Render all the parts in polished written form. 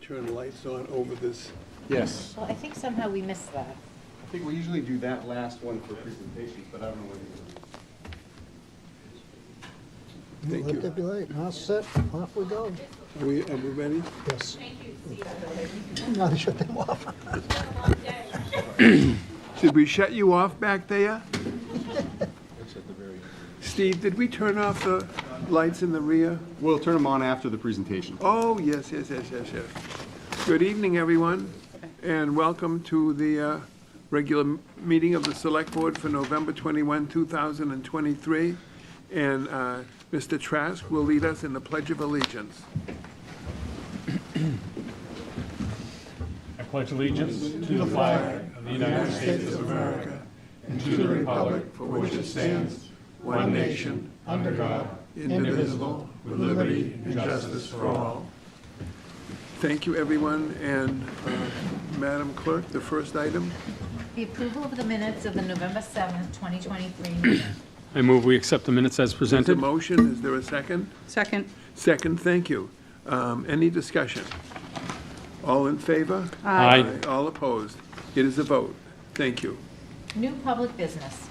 turn lights on over this. Yes. Well, I think somehow we missed that. I think we usually do that last one for presentations, but I don't know what it is. Thank Let you. there be light. All set. Off we go. Are we ready? Yes. Now to shut them off. Did we shut you off back there? Steve, did we turn off the lights in the rear? We'll turn them on after the presentation. Oh, yes. Good evening, everyone, and welcome to the regular meeting of the Select Board for November 21, 2023. And Mr. Trask will lead us in the Pledge of Allegiance. I pledge allegiance to the flag of the United States of America and to the republic for which it stands, one nation, under God, indivisible, with liberty and justice for all. Thank you, everyone, and Madam Clerk, the first item. The approval of the minutes of the November 7th, 2023 meeting. I move we accept the minutes as There's a presented. motion. Is there a second? Second. Second, thank you. Any discussion? All in favor? Aye. All opposed? It is a vote. Thank you. New public business.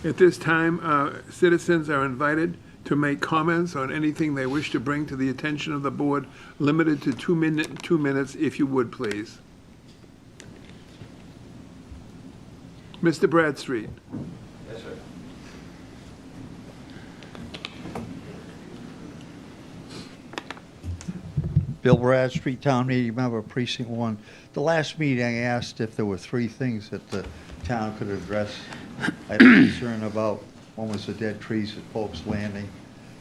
At this time, citizens are invited to make comments on anything they wish to bring to the attention of the board, limited to 2 minutes, if you would, please. Mr. Bradstreet. Yes, sir. Bill Bradstreet, Town Meeting Member, Precinct 1. The last meeting, I asked if there were 3 things that the town could address. I had a concern about, one was the dead trees at Pope's Landing.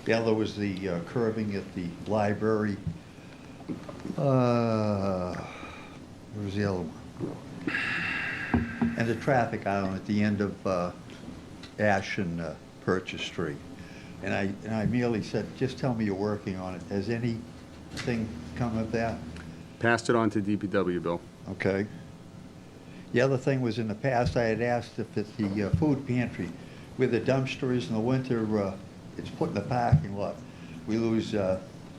The other was the curbing at the library. Where was the other one? And the traffic island at the end of Ash and Purchase Street. And I merely said, just tell me you're working on it. Has anything come of that? Passed it on to DPW, Bill. Okay. The other thing was, in the past, I had asked if at the food pantry, where the dumpster is in the winter, it's put in the parking lot. We lose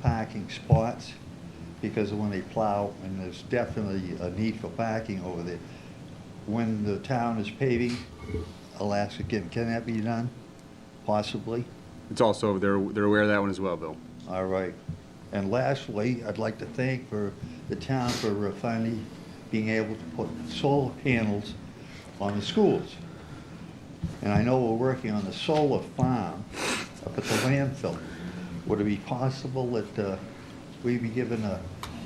parking spots because of when they plow, and there's definitely a need for parking over there. When the town is paving, I'll ask again, can that be done? Possibly? It's also, they're aware of that one as well, Bill. All right. And lastly, I'd like to thank for the town for finally being able to put solar panels on the schools. And I know we're working on the solar farm up at the landfill. Would it be possible that we be given an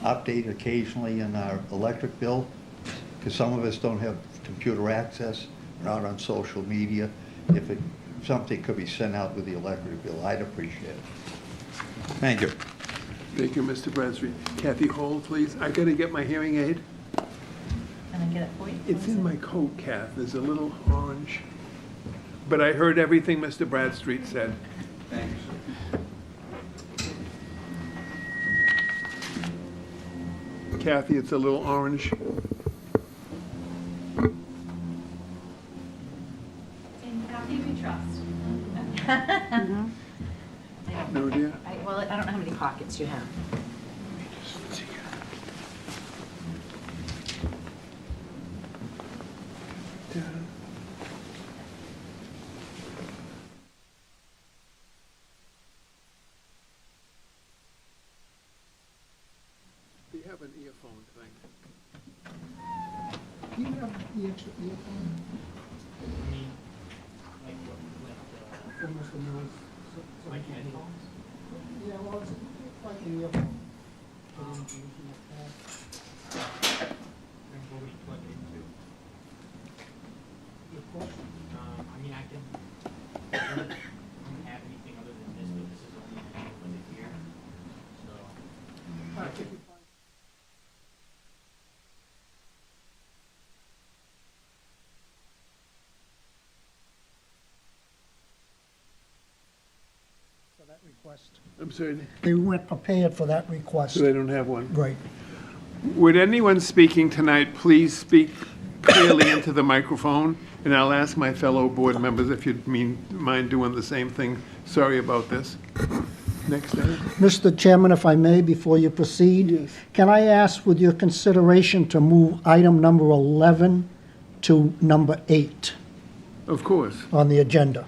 update occasionally in our electric bill? Because some of us don't have computer access, we're not on social media. If something could be sent out with the electric bill, I'd appreciate it. Thank you. Thank you, Mr. Bradstreet. Kathy, hold, please. I gotta get my hearing aid. And then get it for you. It's in my coat, Kath. There's a little orange. But I heard everything Mr. Bradstreet said. Thanks. Kathy, it's a little orange. In Kathy we trust. No, dear? Well, I don't know how many pockets you have. Do you have an earphone thing? Do you have the extra earphone? Almost a noise. Like headphones? Yeah, well, it's like an earphone. Your question? I mean, I don't have anything other than this, but this is only with it here, so. All right, if you find- For that request. I'm sorry, They weren't prepared for that request. so they don't have one. Right. Would anyone speaking tonight please speak clearly into the microphone? And I'll ask my fellow board members if you'd mind doing the same thing. Sorry about this. Next item. Mr. Chairman, if I may, before you proceed, Yes. can I ask with your consideration to move item number 11 to number 8 Of course. on the agenda?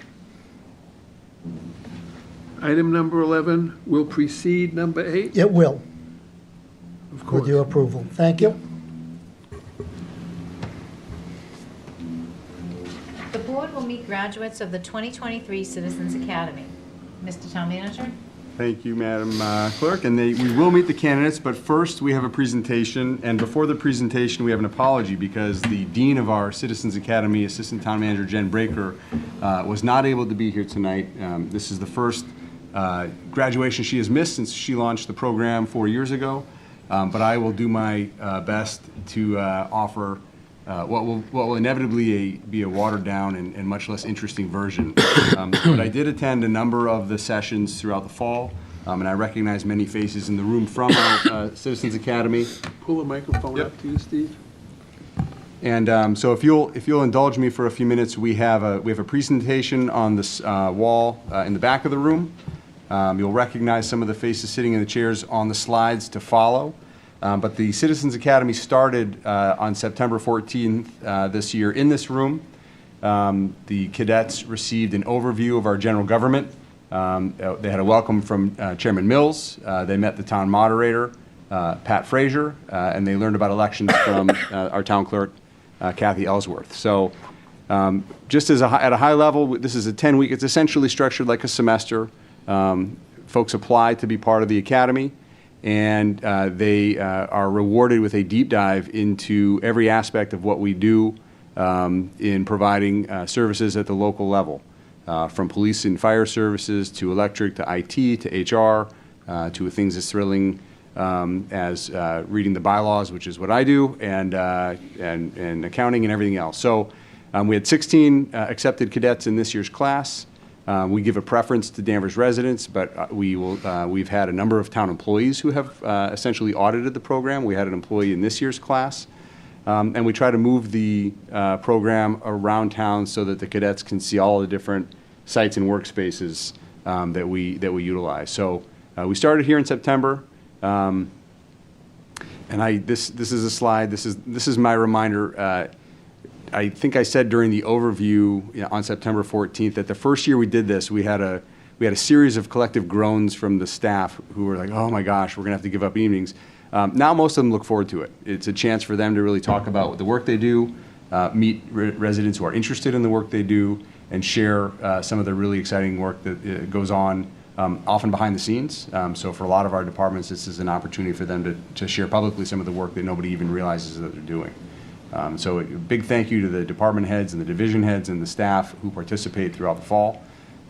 Item number 11 will precede number 8, It will, of course. with your approval. Thank you. The board will meet graduates of the 2023 Citizens Academy. Mr. Town Manager? Thank you, Madam Clerk, and we will meet the candidates, but first we have a presentation, and before the presentation, we have an apology because the Dean of our Citizens Academy, Assistant Town Manager Jen Breaker, was not able to be here tonight. This is the first graduation she has missed since she launched the program 4 years ago, but I will do my best to offer what will inevitably be a watered-down and much less interesting version. But I did attend a number of the sessions throughout the fall, and I recognize many faces in the room from our Citizens Academy. Pull the microphone Yep. up to you, Steve. And so if you'll indulge me for a few minutes, we have a presentation on this wall in the back of the room. You'll recognize some of the faces sitting in the chairs on the slides to follow. But the Citizens Academy started on September 14th this year in this room. The cadets received an overview of our general government. They had a welcome from Chairman Mills. They met the town moderator, Pat Frazier, and they learned about elections from our town clerk, Kathy Ellsworth. So just at a high level, this is a 10-week, it's essentially structured like a semester. Folks apply to be part of the academy, and they are rewarded with a deep dive into every aspect of what we do in providing services at the local level, from police and fire services to electric to IT to HR to things as thrilling as reading the bylaws, which is what I do, and accounting and everything else. So we had 16 accepted cadets in this year's class. We give a preference to Danvers residents, but we've had a number of town employees who have essentially audited the program. We had an employee in this year's class. And we try to move the program around town so that the cadets can see all the different sites and workspaces that we utilize. So we started here in September. And this is a slide, this is my reminder. I think I said during the overview on September 14th that the first year we did this, we had a series of collective groans from the staff who were like, oh my gosh, we're gonna have to give up evenings. Now most of them look forward to it. It's a chance for them to really talk about the work they do, meet residents who are interested in the work they do, and share some of the really exciting work that goes on, often behind the scenes. So for a lot of our departments, this is an opportunity for them to share publicly some of the work that nobody even realizes that they're doing. So a big thank you to the department heads and the division heads and the staff who participate throughout the fall.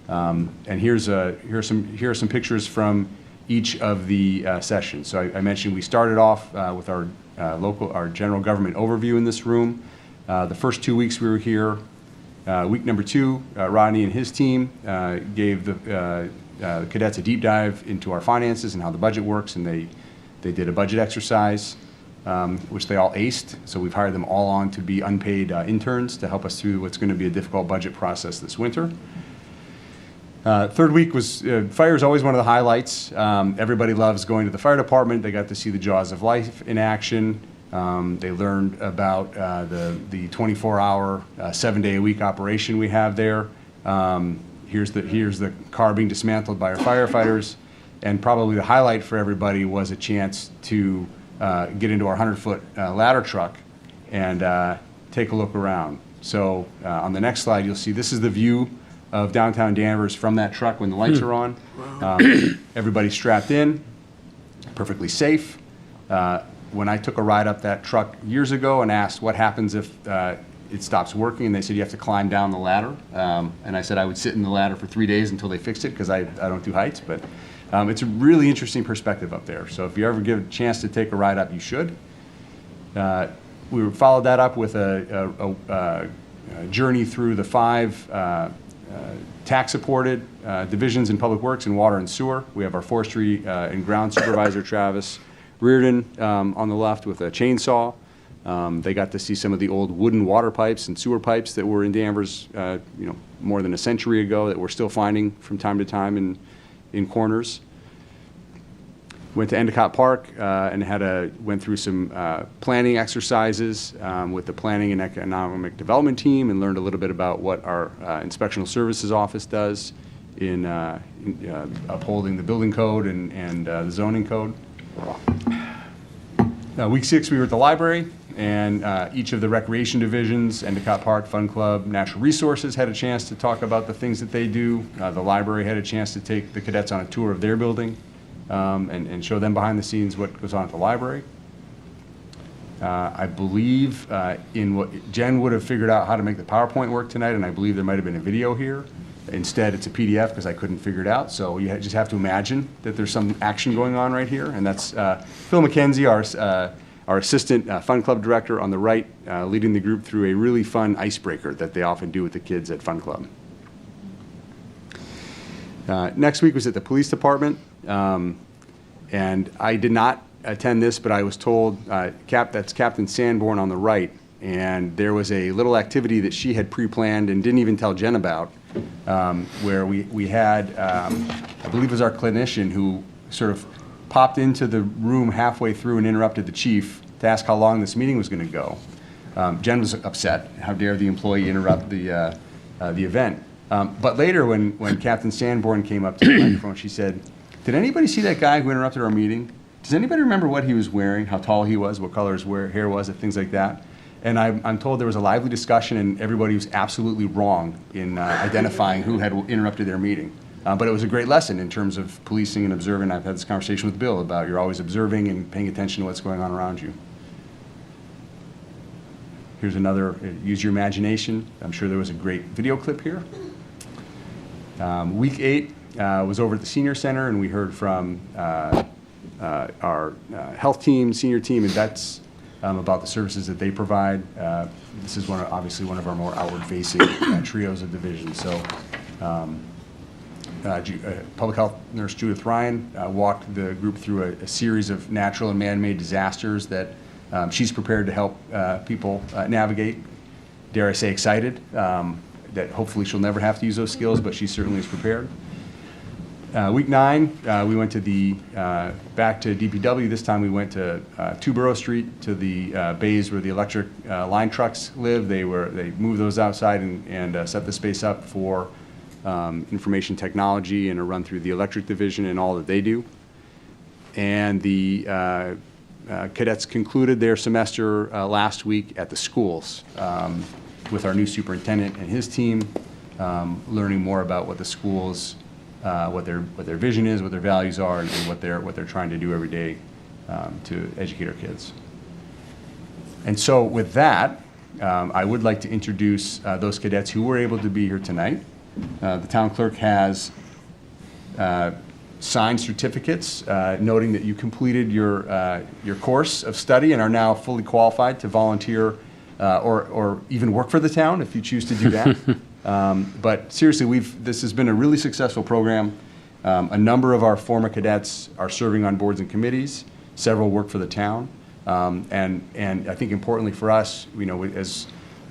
And here are some pictures from each of the sessions. So I mentioned we started off with our general government overview in this room. The first 2 weeks we were here. Week number 2, Rodney and his team gave the cadets a deep dive into our finances and how the budget works, and they did a budget exercise, which they all aced. So we've hired them all on to be unpaid interns to help us through what's going to be a difficult budget process this winter. Third week was, fire is always one of the highlights. Everybody loves going to the fire department. They got to see the jaws of life in action. They learned about the 24-hour, 7-day-a-week operation we have there. Here's the car being dismantled by our firefighters. And probably the highlight for everybody was a chance to get into our 100-foot ladder truck and take a look around. So on the next slide, you'll see this is the view of downtown Danvers from that truck when the lights are on. Everybody's strapped in, perfectly safe. When I took a ride up that truck years ago and asked what happens if it stops working, and they said you have to climb down the ladder. And I said I would sit in the ladder for 3 days until they fixed it, because I don't do heights. But it's a really interesting perspective up there. So if you ever get a chance to take a ride up, you should. We followed that up with a journey through the 5 tax-supported divisions in Public Works and Water and Sewer. We have our Forestry and Ground Supervisor, Travis Reardon, on the left with a chainsaw. They got to see some of the old wooden water pipes and sewer pipes that were in Danvers, more than a century ago, that we're still finding from time to time in corners. Went to Endicott Park and went through some planning exercises with the Planning and Economic Development team and learned a little bit about what our Inspectional Services Office does in upholding the building code and the zoning code. Week 6, we were at the library, and each of the recreation divisions, Endicott Park, Fun Club, Natural Resources, had a chance to talk about the things that they do. The library had a chance to take the cadets on a tour of their building and show them behind the scenes what goes on at the library. I believe Jen would have figured out how to make the PowerPoint work tonight, and I believe there might have been a video here. Instead, it's a PDF because I couldn't figure it out. So you just have to imagine that there's some action going on right here. And that's Phil McKenzie, our assistant Fun Club director on the right, leading the group through a really fun icebreaker that they often do with the kids at Fun Club. Next week was at the police department. And I did not attend this, but I was told that's Captain Sanborn on the right. And there was a little activity that she had pre-planned and didn't even tell Jen about, where we had, I believe it was our clinician who sort of popped into the room halfway through and interrupted the chief to ask how long this meeting was going to go. Jen was upset. How dare the employee interrupt the event? But later, when Captain Sanborn came up to the microphone, she said, "Did anybody see that guy who interrupted our meeting? Does anybody remember what he was wearing, how tall he was, what color his hair was, and things like that?" And I'm told there was a lively discussion, and everybody was absolutely wrong in identifying who had interrupted their meeting. But it was a great lesson in terms of policing and observing. I've had this conversation with Bill about you're always observing and paying attention to what's going on around you. Here's another, use your imagination. I'm sure there was a great video clip here. Week 8 was over at the Senior Center, and we heard from our health team, senior team, and vets about the services that they provide. This is obviously one of our more outward-facing trios of divisions. So public health nurse Judith Ryan walked the group through a series of natural and man-made disasters that she's prepared to help people navigate. Dare I say excited, that hopefully she'll never have to use those skills, but she certainly is prepared. Week 9, we went to back to DPW. This time we went to 2 Borough Street to the bays where the electric line trucks live. They moved those outside and set the space up for information technology and a run through the electric division and all that they do. And the cadets concluded their semester last week at the schools with our new superintendent and his team, learning more about what the schools what their vision is, what their values are, and what they're trying to do every day to educate our kids. And so with that, I would like to introduce those cadets who were able to be here tonight. The town clerk has signed certificates noting that you completed your course of study and are now fully qualified to volunteer or even work for the town if you choose to do that. But seriously, this has been a really successful program. A number of our former cadets are serving on boards and committees. Several work for the town. And I think importantly for us,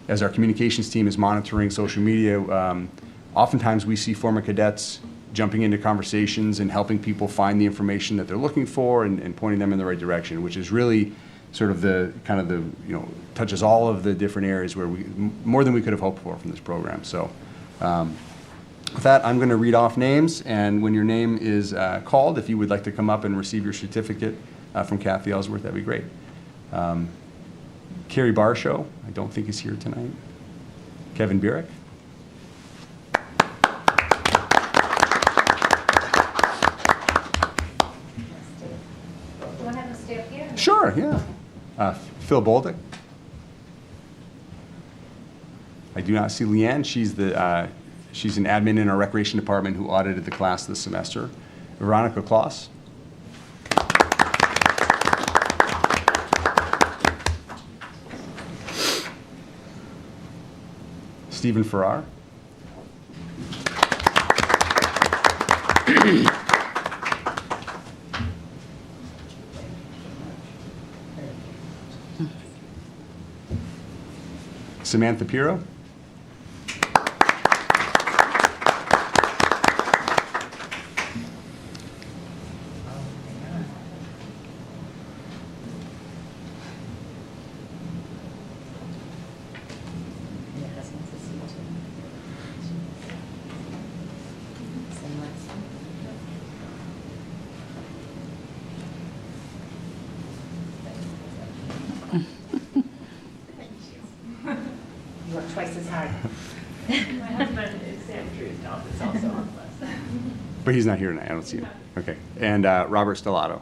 as our communications team is monitoring social media, oftentimes we see former cadets jumping into conversations and helping people find the information that they're looking for and pointing them in the right direction, which is really sort of touches all of the different areas where more than we could have hoped for from this program. So with that, I'm going to read off names, and when your name is called, if you would like to come up and receive your certificate from Kathy Ellsworth, that'd be great. Carrie Barshow, I don't think is here tonight. Kevin Burek. You want to have them stay up here? Sure, yeah. Phil Boldick. I do not see Leanne. She's an admin in our recreation department who audited the class this semester. Veronica Kloss. Stephen Farrar. Samantha Piro. You work twice as hard. My husband is Sam Truesdale, it's also on the list. But he's not here tonight, I don't see him. Okay. And Robert Stellato.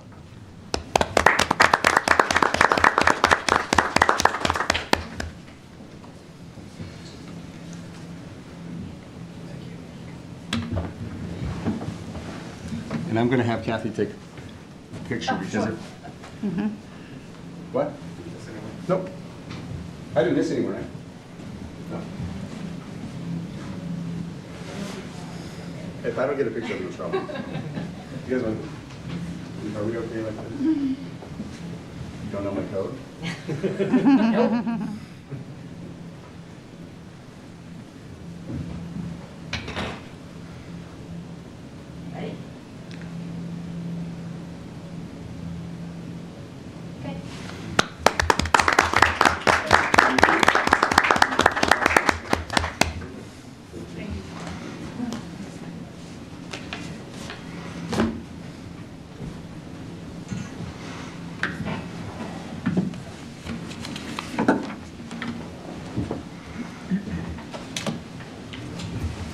And I'm going to have Kathy take a picture because it... What? Nope. I didn't miss anyone, right? No. If I don't get a picture, I'm in trouble. You guys want... Are we okay like this? You don't know my code? Ready? Okay.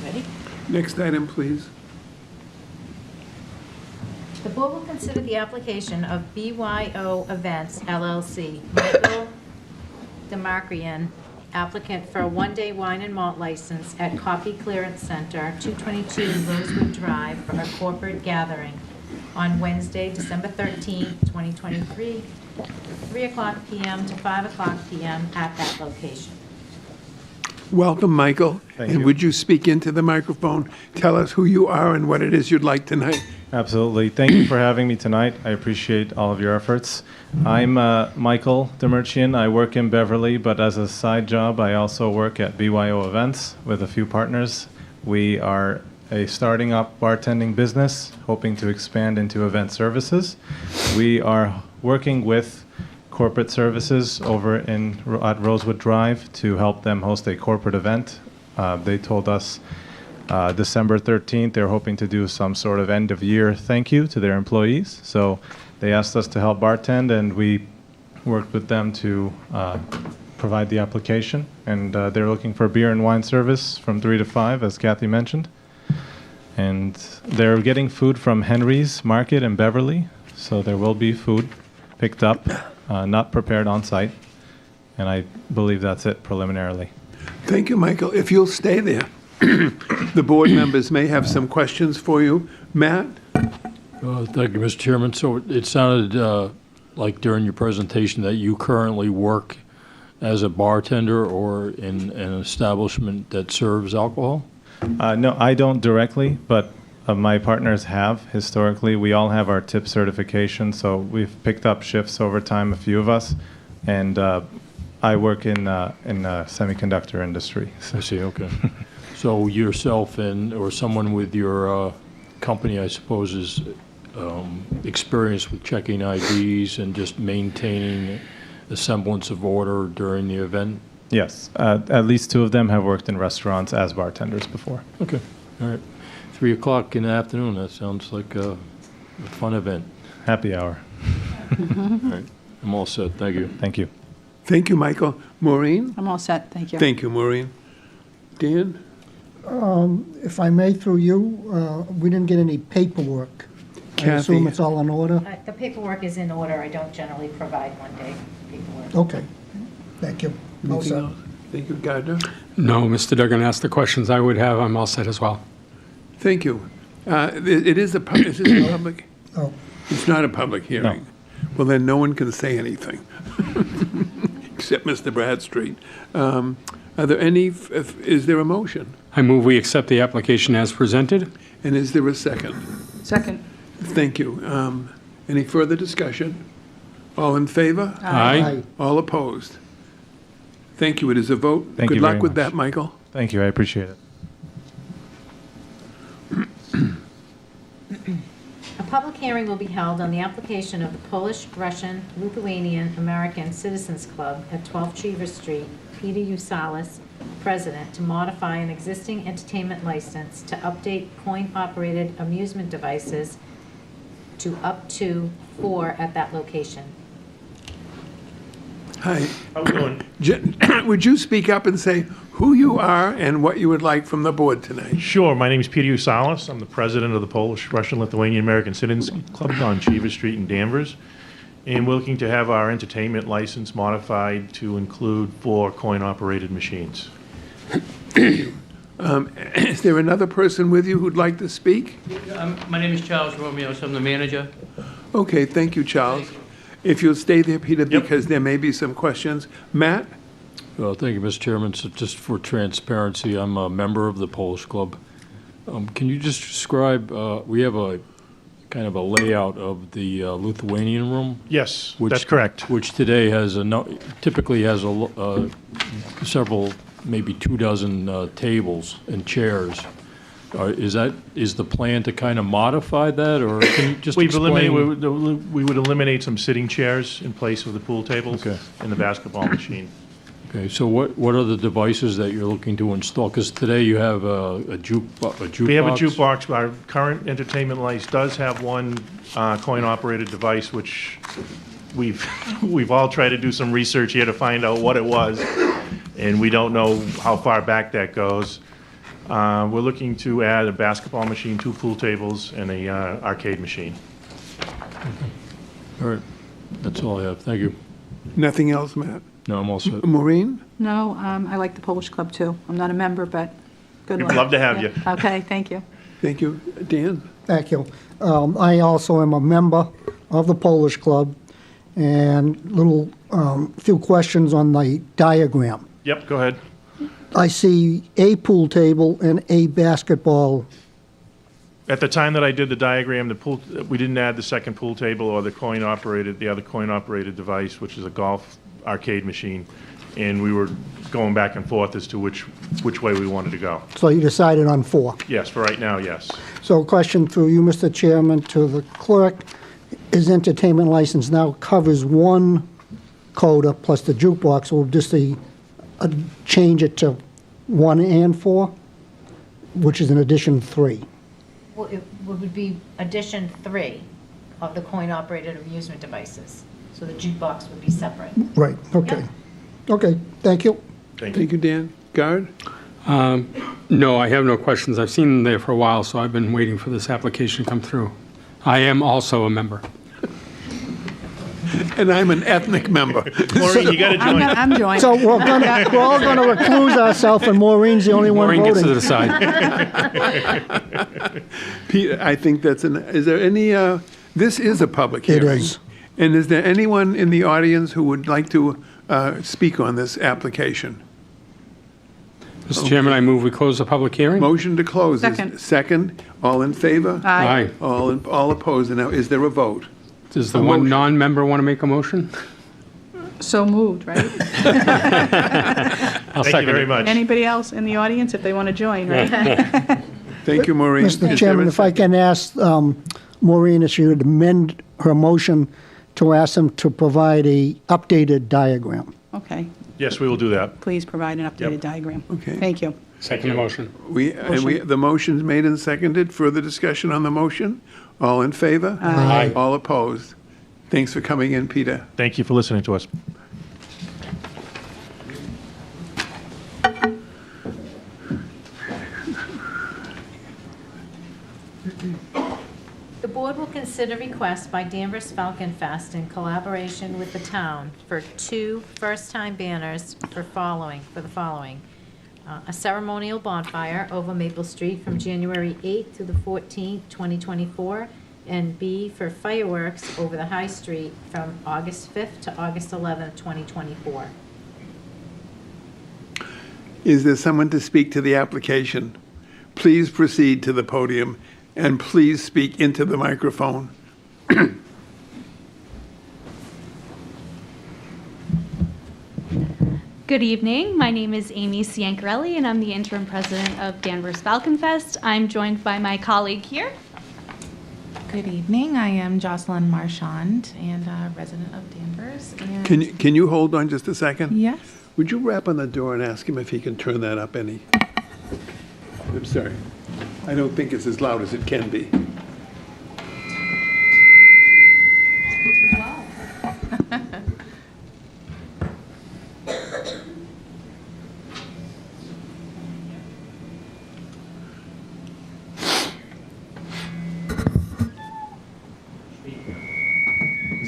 Ready? Next item, please. The board will consider the application of BYO Events LLC, Michael Demarchian, applicant for a one-day wine and malt license at Coffee Clearance Center, 222 Rosewood Drive, for a corporate gathering on Wednesday, December 13th, 2023, 3 o'clock p.m. to 5 o'clock p.m. at that location. Welcome, Michael. Thank And you. would you speak into the microphone? Tell us who you are and what it is you'd like tonight. Absolutely. Thank you for having me tonight. I appreciate all of your efforts. I'm Michael Demarchian. I work in Beverly, but as a side job, I also work at BYO Events with a few partners. We are a starting up bartending business, hoping to expand into event services. We are working with corporate services over at Rosewood Drive to help them host a corporate event. They told us December 13th, they're hoping to do some sort of end of year thank you to their employees. So they asked us to help bartend, and we worked with them to provide the application. And they're looking for beer and wine service from 3 to 5, as Kathy mentioned. And they're getting food from Henry's Market in Beverly. So there will be food picked up, not prepared on site. And I believe that's it preliminarily. Thank you, Michael. If you'll stay there, the board members may have some questions for you. Matt? Thank you, Mr. Chairman. So it sounded like during your presentation that you currently work as a bartender or in an establishment that serves alcohol? No, I don't directly, but my partners have historically. We all have our tip certification, so we've picked up shifts over time, a few of us, and I work in semiconductor industry. I see, okay. So yourself or someone with your company, I suppose, is experienced with checking IDs and just maintaining a semblance of order during the event? Yes, at least 2 of them have worked in restaurants as bartenders before. Okay, all right. 3 o'clock in the afternoon, that sounds like a fun event. Happy hour. All right, I'm all set, thank you. Thank you. Thank you, Michael. Maureen? I'm all set, thank you. Thank you, Maureen. Dan? If I may, through you, we didn't get any paperwork. I assume Kathy. it's all in order? The paperwork is in order. I don't generally provide one-day paperwork. Okay, thank you. All Anything set. else? Thank you, Gardner. No, Mr. Duggan asked the questions I would have. I'm all set as well. Thank you. It is is this a public? Oh, It's not a public hearing. Well, then no one can say anything, except Mr. Bradstreet. Are there any, is there a motion? I move we accept the application as presented. And is there a second? Second. Thank you. Any further discussion? All in favor? Aye. All opposed? Thank you. It is a vote. Thank you Good luck very with much. that, Michael. Thank you, I appreciate it. A public hearing will be held on the application of the Polish, Russian, Lithuanian, American Citizens Club at 12 Cheever Street, Peter Usalis, President, to modify an existing entertainment license to update coin-operated amusement devices to up to 4 at that location. Hi. How we doing? Would you speak up and say who you are and what you would like from the board tonight? Sure. My name is Peter Usalis. I'm the president of the Polish, Russian, Lithuanian American Citizens Club on Cheever Street in Danvers. And we're looking to have our entertainment license modified to include 4 coin-operated machines. Is there another person with you who'd like to speak? My name is Charles Romeo, so I'm the manager. Okay, thank you, Charles. If you'll stay there, Peter, Yep. because there may be some questions. Matt? Well, thank you, Mr. Chairman. So just for transparency, I'm a member of the Polish Club. Can you just describe, we have a kind of a layout of the Lithuanian room? Yes, Which- that's correct. Which today has typically has several, maybe 24 tables and chairs. Is the plan to kind of modify that, or can you just We explain? would eliminate some sitting chairs in place of the pool tables Okay. and the basketball machine. Okay, so what are the devices that you're looking to install? Because today you have a jukebox. We have a jukebox. Our current entertainment license does have one coin-operated device, which we've all tried to do some research here to find out what it was, and we don't know how far back that goes. We're looking to add a basketball machine, 2 pool tables, and a arcade machine. All right, that's all I have. Thank you. Nothing else, Matt? No, I'm all set. Maureen? No, I like the Polish Club too. I'm not a member, but good luck. We'd love to have you. Yeah. Okay, thank you. Thank you. Dan? Thank you. I also am a member of the Polish Club, and few questions on the diagram. Yep, go ahead. I see a pool table and a basketball. At the time that I did the diagram, we didn't add the second pool table or the other coin-operated device, which is a golf arcade machine, and we were going back and forth as to which way we wanted to go. So you decided on 4. Yes, for right now, yes. So a question through you, Mr. Chairman, to the clerk. His entertainment license now covers 1 coda plus the jukebox, or just change it to 1 and 4, which is an addition 3. Well, it would be addition 3 of the coin-operated amusement devices. So the jukebox would be separate. Right, okay. Okay, thank you. Thank you. Thank you, Dan. Guard? No, I have no questions. I've seen them there for a while, so I've been waiting for this application to come through. I am also a member. And I'm an ethnic member. Maureen, you got to join. I'm joining. So we're all going to recluse ourselves, and Maureen's the only one Maureen gets to voting. decide. Peter, I think is there any, this is a public It hearing. is. And is there anyone in the audience who would like to speak on this application? Mr. Chairman, I move we close the public hearing. Motion to close. Is- Second. Second. All in favor? Aye. All opposed. And now, is there a vote? Does the A one motion. non-member want to make a motion? So moved, right? I'll Thank you second very it. much. Anybody else in the audience if they want to join, right? Thank you, Maureen. Is Mr. there Chairman, a if I second? can ask Maureen if she would amend her motion to ask them to provide a updated diagram. Okay, Yes, we will do that. please provide an updated Yep. diagram. Okay. Thank you. Second the motion. The motion's made and seconded. Further discussion on the motion? All in favor? Aye. All opposed? Thanks for coming in, Peter. Thank you for listening to us. The board will consider requests by Danvers Falcon Fest in collaboration with the town for 2 first-time banners for the following. A ceremonial bonfire over Maple Street from January 8th to the 14th, 2024, and B, for fireworks over the High Street from August 5th to August 11th, 2024. Is there someone to speak to the application? Please proceed to the podium and please speak into the microphone. Good evening. My name is Amy Ciancarelli, and I'm the interim president of Danvers Falcon Fest. I'm joined by my colleague here. Good evening. I am Jocelyn Marchand and a resident of Danvers. And Can you hold on just a second? Yes. Would you rap on the door and ask him if he can turn that up any? I'm sorry. I don't think it's as loud as it can be.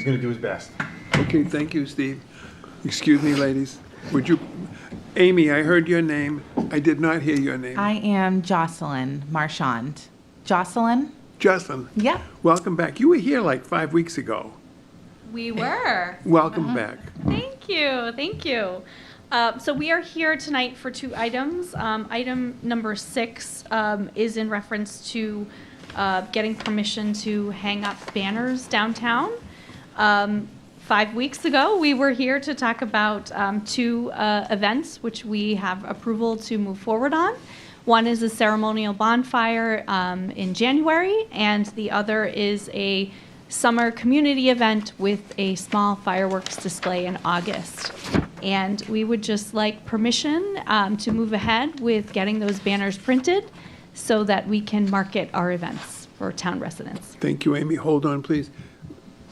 going to do his best. Okay, thank you, Steve. Excuse me, ladies. Would you, Amy, I heard your name. I did not hear your name. I am Jocelyn Marchand. Jocelyn? Jocelyn. Yep. Welcome back. You were here like 5 weeks ago. We were. Welcome back. Thank you. Thank you. So we are here tonight for two items. Item number 6 is in reference to getting permission to hang up banners downtown. 5 weeks ago, we were here to talk about two events which we have approval to move forward on. One is a ceremonial bonfire in January, and the other is a summer community event with a small fireworks display in August. And we would just like permission to move ahead with getting those banners printed so that we can market our events for town residents. Thank you, Amy. Hold on, please.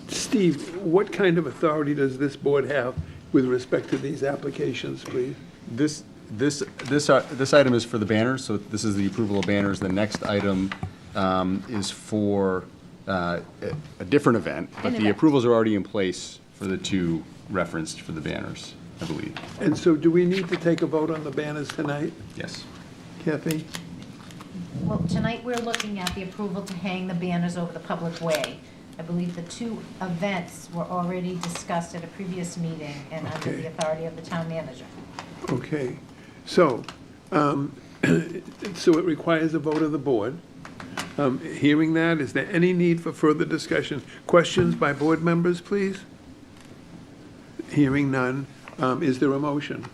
Steve, what kind of authority does this board have with respect to these applications, please? This item is for the banners, so this is the approval of banners. The next item is for a different event, but the approvals are already in place for the two referenced for the banners, I believe. And so do we need to take a vote on the banners tonight? Yes. Kathy? Well, tonight we're looking at the approval to hang the banners over the public way. I believe the two events were already discussed at a previous meeting and under Okay. the authority of the town manager. Okay. So, so it requires a vote of the board. Hearing that, is there any need for further discussion? Questions by board members, please? Hearing none. Is there a motion?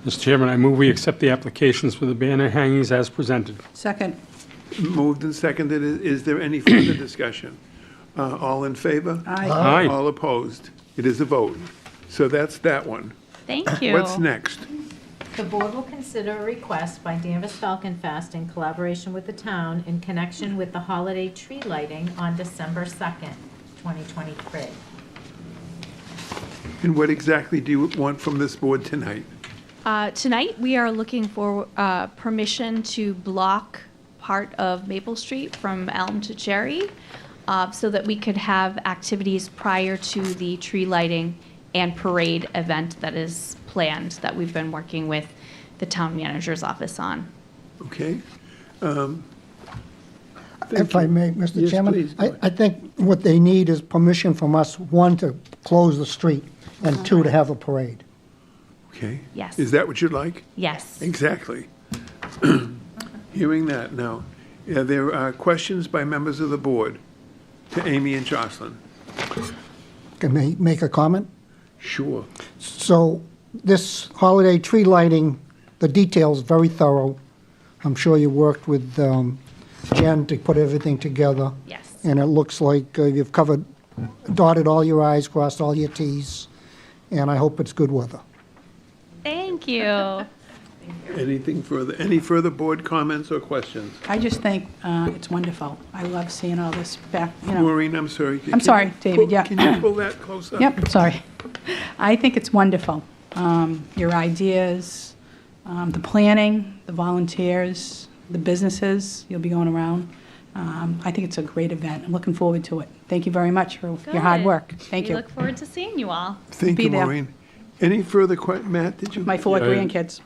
Mr. Chairman, I move we accept the applications for the banner hangings as presented. Second. Moved and seconded. Is there any further discussion? All in favor? Aye. Aye. All opposed? It is a vote. So that's that one. Thank you. What's next? The board will consider a request by Danvers Falcon Fest in collaboration with the town in connection with the holiday tree lighting on December 2nd, 2023. And what exactly do you want from this board tonight? Tonight, we are looking for permission to block part of Maple Street from Elm to Cherry so that we could have activities prior to the tree lighting and parade event that is planned, that we've been working with the town manager's office on. Okay. If I may, Mr. Yes, Chairman, please, go I think what they need is permission from us, one, to close the street, and two, to have a parade. Okay. Yes. Is that what you'd like? Yes. Exactly. Hearing that now, are there questions by members of the board to Amy and Jocelyn? Can I make a comment? Sure. So this holiday tree lighting, the detail's very thorough. I'm sure you worked with Jen to put everything together. Yes. And it looks like you've dotted all your i's, crossed all your t's, and I hope it's good weather. Thank you. Anything further? Any further board comments or questions? I just think it's wonderful. I love seeing all this back, Maureen, I'm sorry. I'm sorry, David, yeah. Can you pull that closer? Yep, sorry. I think it's wonderful. Your ideas, the planning, the volunteers, the businesses you'll be going around. I think it's a great event. I'm looking forward to it. Thank you very much for your hard Good. work. Thank you. We look forward to seeing you all. Thank Be you, there. Maureen. Any further Matt, did you? My 4 Yeah. grandkids.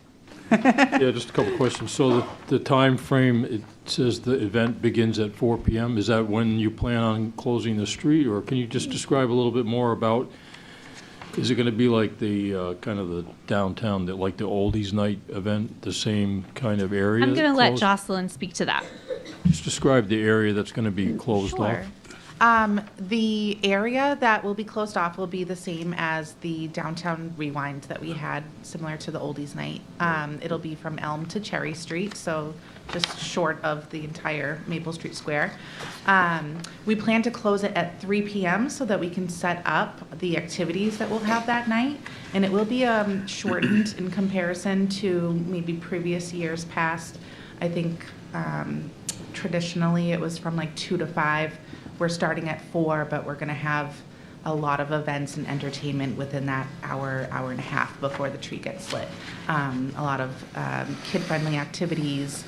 Yeah, just a couple of questions. So the time frame, it says the event begins at 4 PM. Is that when you plan on closing the street? Or can you just describe a little bit more about, is it going to be like the, kind of the downtown, like the oldies night event, the same kind of area? I'm going to let closed? Jocelyn speak to that. Just describe the area that's going to be closed off. Sure. The area that will be closed off will be the same as the downtown rewind that we had, similar to the oldies night. It'll be from Elm to Cherry Street, so just short of the entire Maple Street Square. We plan to close it at 3 p.m. so that we can set up the activities that we'll have that night. And it will be shortened in comparison to maybe previous years past. I think traditionally it was from like 2 to 5. We're starting at 4, but we're going to have a lot of events and entertainment within that hour, hour and a half before the tree gets lit. A lot of kid-friendly activities,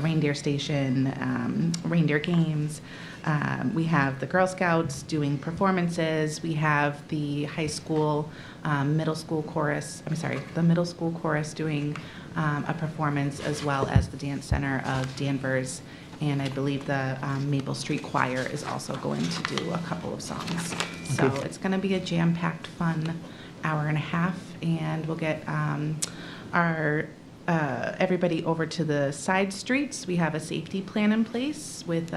reindeer station, reindeer games. We have the Girl Scouts doing performances. We have the high school, the middle school chorus doing a performance, as well as the Dance Center of Danvers. And I believe the Maple Street Choir is also going to do a couple of songs. So it's going to be a jam-packed, fun hour and a half, and we'll get everybody over to the side streets. We have a safety plan in place with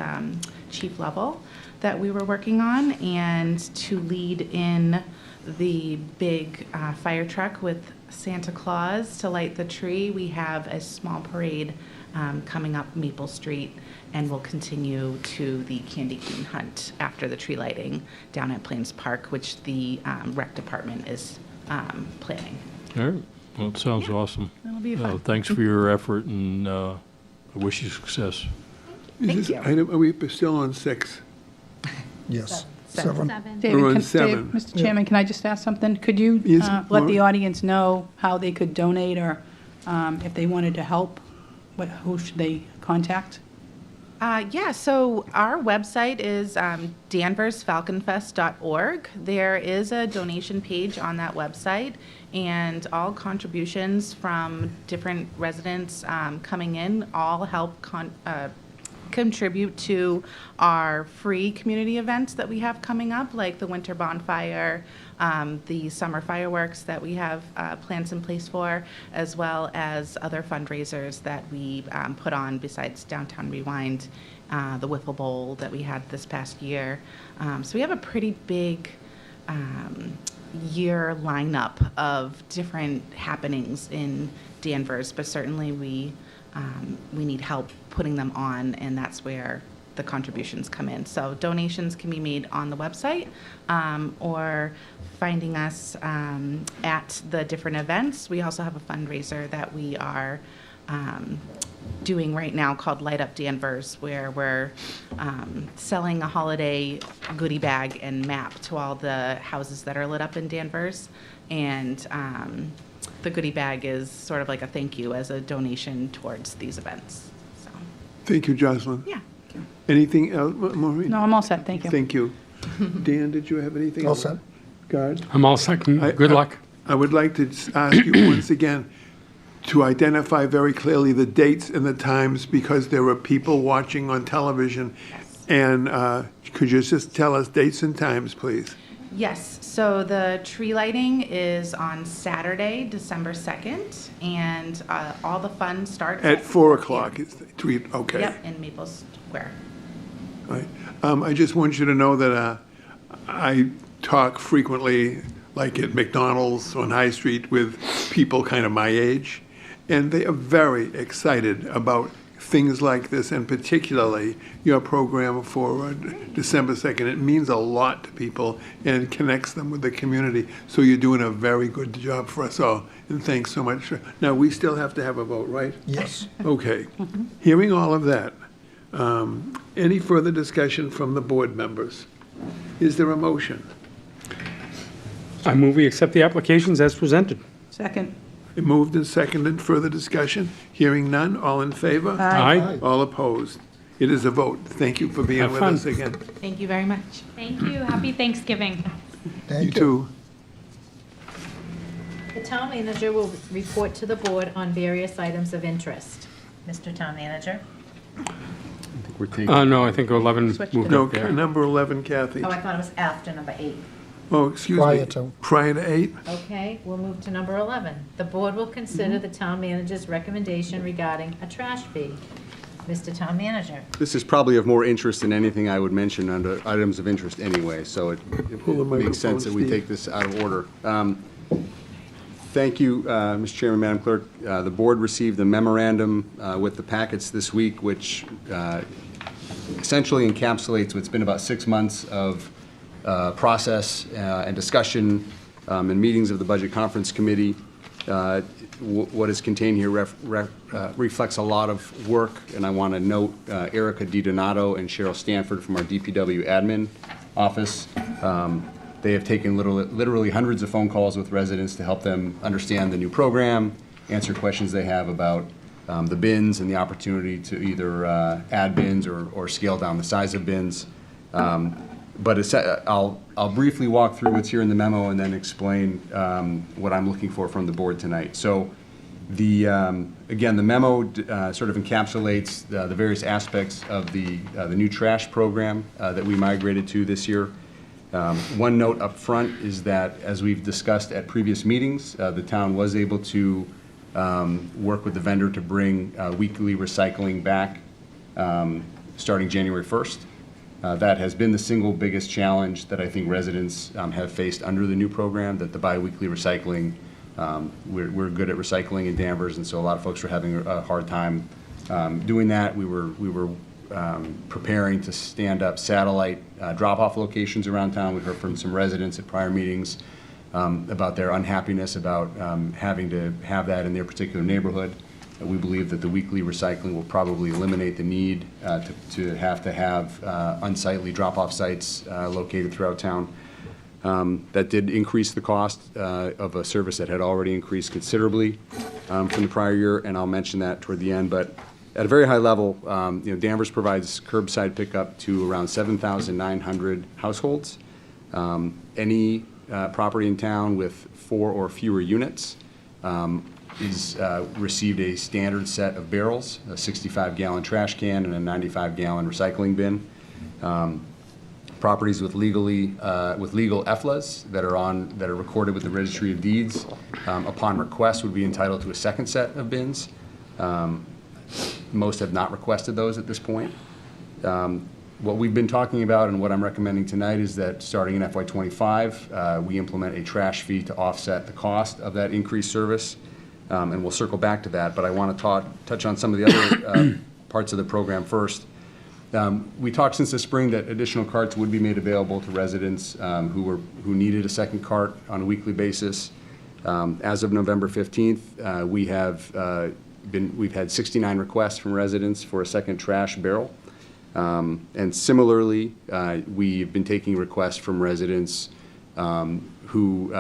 Chief Lovell that we were working on, and to lead in the big fire truck with Santa Claus to light the tree, we have a small parade coming up Maple Street, and we'll continue to the candy cane hunt after the tree lighting down at Plains Park, which the rec department is planning. All right. Well, it sounds awesome. That'll be fun. Thanks for your effort, and I wish you success. Is this item, are we still on 6? Yes. Seven. David, We're on can- 7. Mr. Chairman, can I just ask something? Could you Yes, let the Maureen. audience know how they could donate, or if they wanted to help, who should they contact? Yeah, so our website is danversfalconfest.org. There is a donation page on that website, and all contributions from different residents coming in all help contribute to our free community events that we have coming up, like the winter bonfire, the summer fireworks that we have plans in place for, as well as other fundraisers that we put on besides Downtown Rewind, the Wiffle Bowl that we had this past year. So we have a pretty big year lineup of different happenings in Danvers, but certainly we need help putting them on, and that's where the contributions come in. So donations can be made on the website or finding us at the different events. We also have a fundraiser that we are doing right now called Light Up Danvers, where we're selling a holiday goodie bag and map to all the houses that are lit up in Danvers. And the goodie bag is sort of like a thank you as a donation towards these events. So, Thank you, Jocelyn. yeah. Anything else, Maureen? No, I'm all set, thank you. Thank you. Dan, did you have anything? All set. Guard? I'm all set. Good luck. I would like to ask you once again to identify very clearly the dates and the times, because there are people watching on television. And could you just tell us dates and times, please? Yes, so the tree lighting is on Saturday, December 2nd, and all the fun starts At 4 o'clock, is the tweet, okay. Yep, in Maple Square. All right. I just want you to know that I talk frequently, like at McDonald's on High Street, with people kind of my age, and they are very excited about things like this, and particularly your program for December 2nd. It means a lot to people and connects them with the community. So you're doing a very good job for us all, and thanks so much. Now, we still have to have a vote, right? Yes. Okay. Hearing all of that, any further discussion from the board members? Is there a motion? I move we accept the applications as presented. Second. It moved and seconded. Further discussion? Hearing none. All in favor? Aye. All opposed? It is a vote. Thank you for being Have with fun. us again. Thank you very much. Thank you. Happy Thanksgiving. You Thank you. too. The town manager will report to the board on various items of interest. Mr. Town Manager? We're taking. No, I think 11 Switched moved No, up there. number 11, Kathy. Oh, I thought it was after number 8. Oh, excuse me. Prior to. Prior to 8? Okay, we'll move to number 11. The board will consider the town manager's recommendation regarding a trash fee. Mr. Town Manager? This is probably of more interest than anything I would mention under items of interest anyway, so it Pull the makes sense that we microphone, take this out of order. Thank you, Mr. Chairman, Madam Clerk. The board received a memorandum with the packets this week, which essentially encapsulates what's been about 6 months of process and discussion and meetings of the Budget Conference Committee. What is contained here reflects a lot of work, and I want to note Erica DiDonato and Cheryl Stanford from our DPW admin office. They have taken literally hundreds of phone calls with residents to help them understand the new program, answer questions they have about the bins and the opportunity to either add bins or scale down the size of bins. But I'll briefly walk through what's here in the memo and then explain what I'm looking for from the board tonight. So again, the memo sort of encapsulates the various aspects of the new trash program that we migrated to this year. One note up front is that, as we've discussed at previous meetings, the town was able to work with the vendor to bring weekly recycling back starting January 1st. That has been the single biggest challenge that I think residents have faced under the new program, that the biweekly recycling, we're good at recycling in Danvers, and so a lot of folks were having a hard time doing that. We were preparing to stand up satellite drop-off locations around town. We heard from some residents at prior meetings about their unhappiness about having to have that in their particular neighborhood. We believe that the weekly recycling will probably eliminate the need to have unsightly drop-off sites located throughout town. That did increase the cost of a service that had already increased considerably from the prior year, and I'll mention that toward the end. But at a very high level, Danvers provides curbside pickup to around 7,900 households. Any property in town with 4 or fewer units received a standard set of barrels, a 65-gallon trash can and a 95-gallon recycling bin. Properties with legal EFLAs that are recorded with the Registry of Deeds, upon request, would be entitled to a second set of bins. Most have not requested those at this point. What we've been talking about and what I'm recommending tonight is that starting in FY25, we implement a trash fee to offset the cost of that increased service. And we'll circle back to that, but I want to touch on some of the other parts of the program first. We talked since the spring that additional carts would be made available to residents who needed a second cart on a weekly basis. As of November 15th, we've had 69 requests from residents for a second trash barrel. And similarly, we've been taking requests from residents who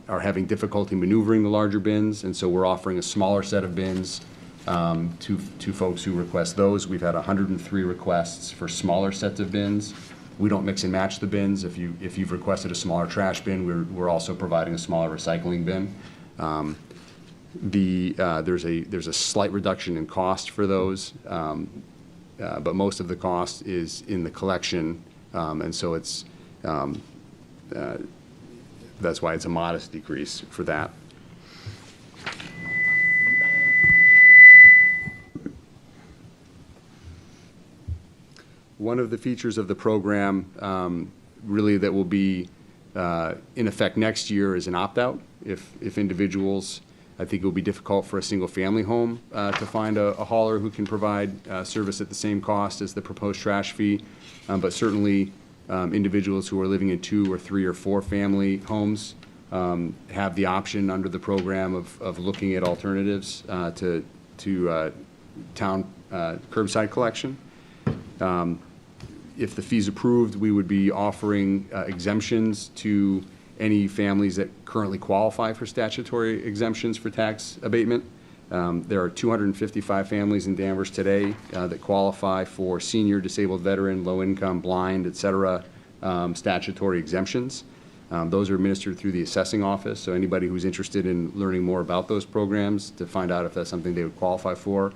are having difficulty maneuvering the larger bins, and so we're offering a smaller set of bins to folks who request those. We've had 103 requests for smaller sets of bins. We don't mix and match the bins. If you've requested a smaller trash bin, we're also providing a smaller recycling bin. There's a slight reduction in cost for those, but most of the cost is in the collection, and so it's that's why it's a modest decrease for that. One of the features of the program really that will be in effect next year is an opt-out. If individuals, I think it will be difficult for a single-family home to find a hauler who can provide service at the same cost as the proposed trash fee, but certainly individuals who are living in 2 or 3 or 4 family homes have the option under the program of looking at alternatives to town curbside collection. If the fee's approved, we would be offering exemptions to any families that currently qualify for statutory exemptions for tax abatement. There are 255 families in Danvers today that qualify for senior, disabled veteran, low income, blind, et cetera, statutory exemptions. Those are administered through the assessing office, so anybody who's interested in learning more about those programs to find out if that's something they would qualify for,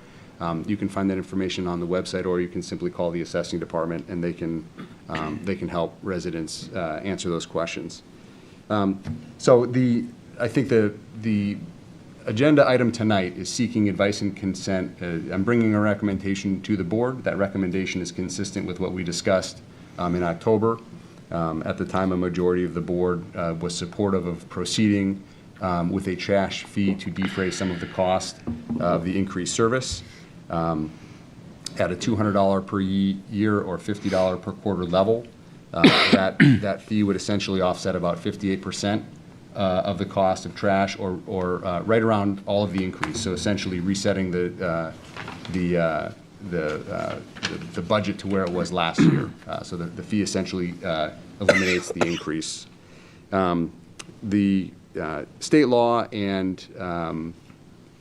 you can find that information on the website, or you can simply call the assessing department and they can help residents answer those questions. So I think the agenda item tonight is seeking advice and consent. I'm bringing a recommendation to the board. That recommendation is consistent with what we discussed in October. At the time, a majority of the board was supportive of proceeding with a trash fee to defray some of the cost of the increased service at a $200 per year or $50 per quarter level. That fee would essentially offset about 58% of the cost of trash, or right around all of the increase. So essentially resetting the budget to where it was last year. So the fee essentially eliminates the increase. The state law and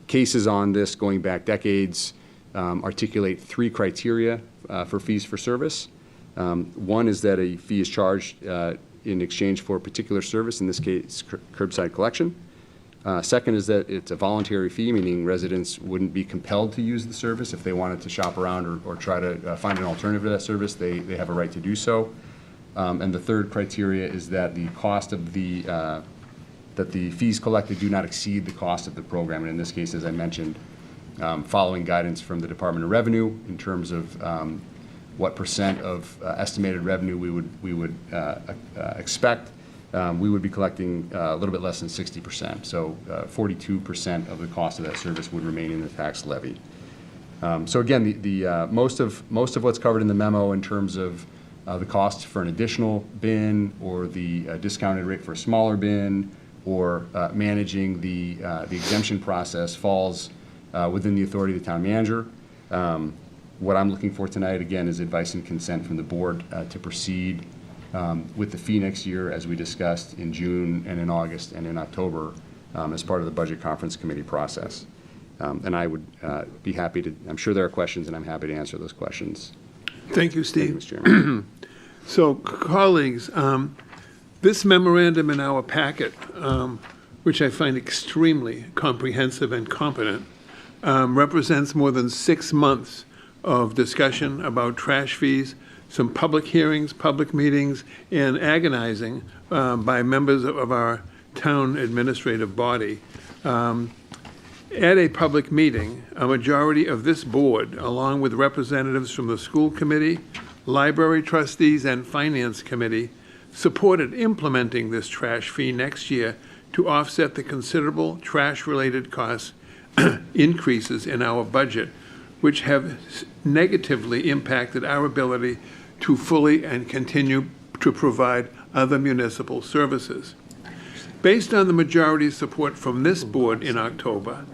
cases on this going back decades articulate 3 criteria for fees for service. One is that a fee is charged in exchange for a particular service, in this case, curbside collection. Second is that it's a voluntary fee, meaning residents wouldn't be compelled to use the service. If they wanted to shop around or try to find an alternative to that service, they have a right to do so. And the third criteria is that the cost of that the fees collected do not exceed the cost of the program. And in this case, as I mentioned, following guidance from the Department of Revenue in terms of what percent of estimated revenue we would expect, we would be collecting a little bit less than 60%. So 42% of the cost of that service would remain in the tax levy. So again, most of what's covered in the memo in terms of the cost for an additional bin or the discounted rate for a smaller bin or managing the exemption process falls within the authority of the town manager. What I'm looking for tonight, again, is advice and consent from the board to proceed with the fee next year, as we discussed in June and in August and in October as part of the Budget Conference Committee process. And I would be happy to, I'm sure there are questions, and I'm happy to answer those questions. Thank you, Steve. Thank you, Mr. Chairman. So, colleagues, this memorandum in our packet, which I find extremely comprehensive and competent, represents more than 6 months of discussion about trash fees, some public hearings, public meetings, and agonizing by members of our town administrative body. At a public meeting, a majority of this board, along with representatives from the school committee, library trustees, and finance committee, supported implementing this trash fee next year to offset the considerable trash-related costs increases in our budget, which have negatively impacted our ability to fully and continue to provide other municipal services. Based on the majority support from this board in October,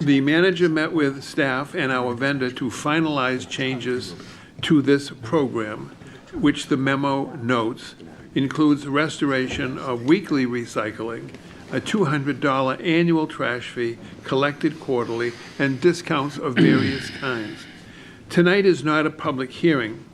the manager met with staff and our vendor to finalize changes to this program, which the memo notes includes restoration of weekly recycling, a $200 annual trash fee collected quarterly, and discounts of various kinds. Tonight is not a public hearing.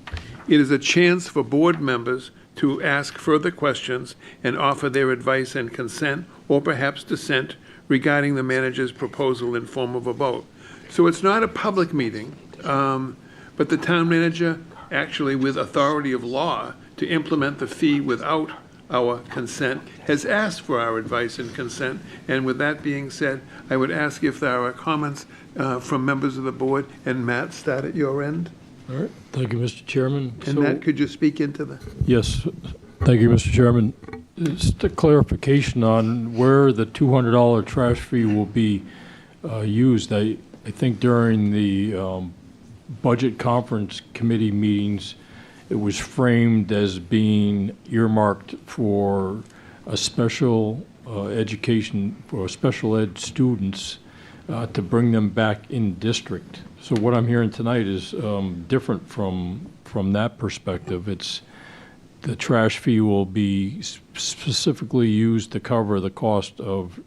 It is a chance for board members to ask further questions and offer their advice and consent, or perhaps dissent, regarding the manager's proposal in form of a vote. So it's not a public meeting, but the town manager, actually with authority of law to implement the fee without our consent, has asked for our advice and consent. And with that being said, I would ask if there are comments from members of the board. And Matt, start at your end. All right. Thank you, Mr. Chairman. And Matt, could you speak into the? Yes. Thank you, Mr. Chairman. Just a clarification on where the $200 trash fee will be used. I think during the Budget Conference Committee meetings, it was framed as being earmarked for a special education, for special ed students to bring them back in district. So what I'm hearing tonight is different from that perspective. It's the trash fee will be specifically used to cover the cost of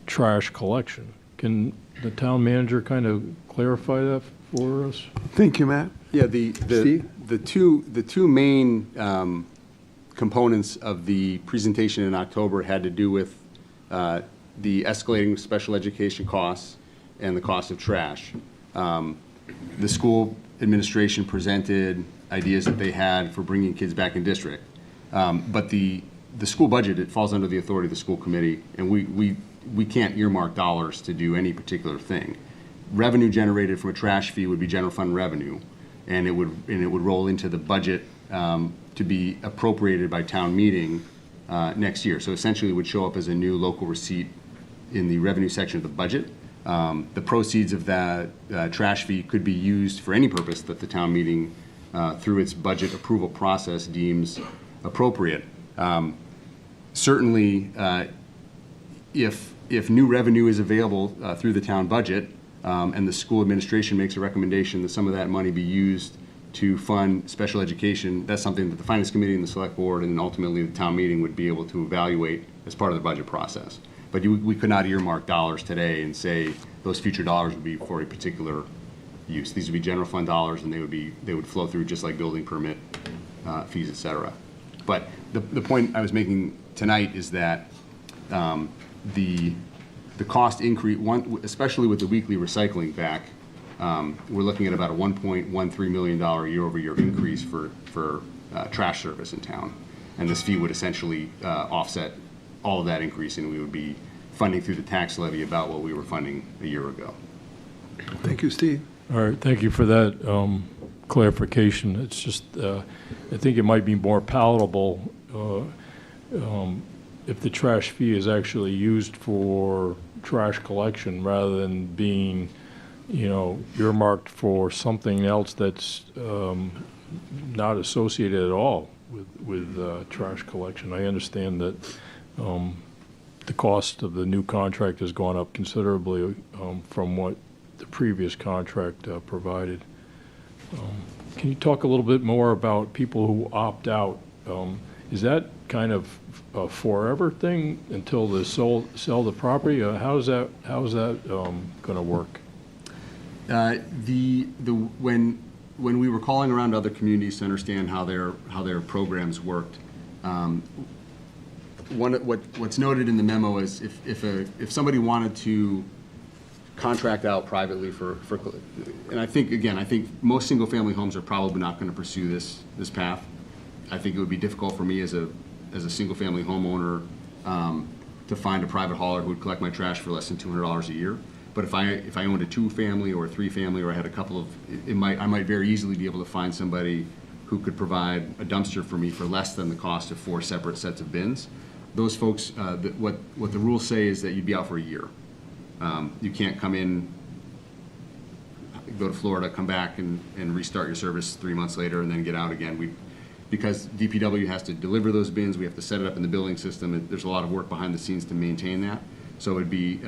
trash collection. Can the town manager kind of clarify that for us? Thank you, Matt. Yeah, Steve? the two main components of the presentation in October had to do with the escalating special education costs and the cost of trash. The school administration presented ideas that they had for bringing kids back in district. But the school budget, it falls under the authority of the school committee, and we can't earmark dollars to do any particular thing. Revenue generated from a trash fee would be general fund revenue, and it would roll into the budget to be appropriated by town meeting next year. So essentially it would show up as a new local receipt in the revenue section of the budget. The proceeds of that trash fee could be used for any purpose that the town meeting through its budget approval process deems appropriate. Certainly, if new revenue is available through the town budget and the school administration makes a recommendation that some of that money be used to fund special education, that's something that the Finance Committee and the Select Board and ultimately the town meeting would be able to evaluate as part of the budget process. But we could not earmark dollars today and say those future dollars would be for a particular use. These would be general fund dollars, and they would flow through just like building permit fees, et cetera. But the point I was making tonight is that the cost increase, especially with the weekly recycling back, we're looking at about a $1.13 million year-over-year increase for trash service in town. And this fee would essentially offset all of that increase, and we would be funding through the tax levy about what we were funding a year ago. Thank you, Steve. All right, thank you for that clarification. It's just, I think it might be more palatable if the trash fee is actually used for trash collection rather than being, earmarked for something else that's not associated at all with trash collection. I understand that the cost of the new contract has gone up considerably from what the previous contract provided. Can you talk a little bit more about people who opt out? Is that kind of a forever thing until they sell the property? How's that going to work? When we were calling around other communities to understand how their programs worked, what's noted in the memo is if somebody wanted to contract out privately for and I think most single family homes are probably not going to pursue this path. I think it would be difficult for me as a single family homeowner to find a private hauler who would collect my trash for less than $200 a year. But if I owned a 2-family or a 3-family, or I had a couple of, I might very easily be able to find somebody who could provide a dumpster for me for less than the cost of 4 separate sets of bins. Those folks, what the rules say is that you'd be out for a year. You can't come in, go to Florida, come back and restart your service 3 months later and then get out again. Because DPW has to deliver those bins, we have to set it up in the billing system, and there's a lot of work behind the scenes to maintain that. So it'd be,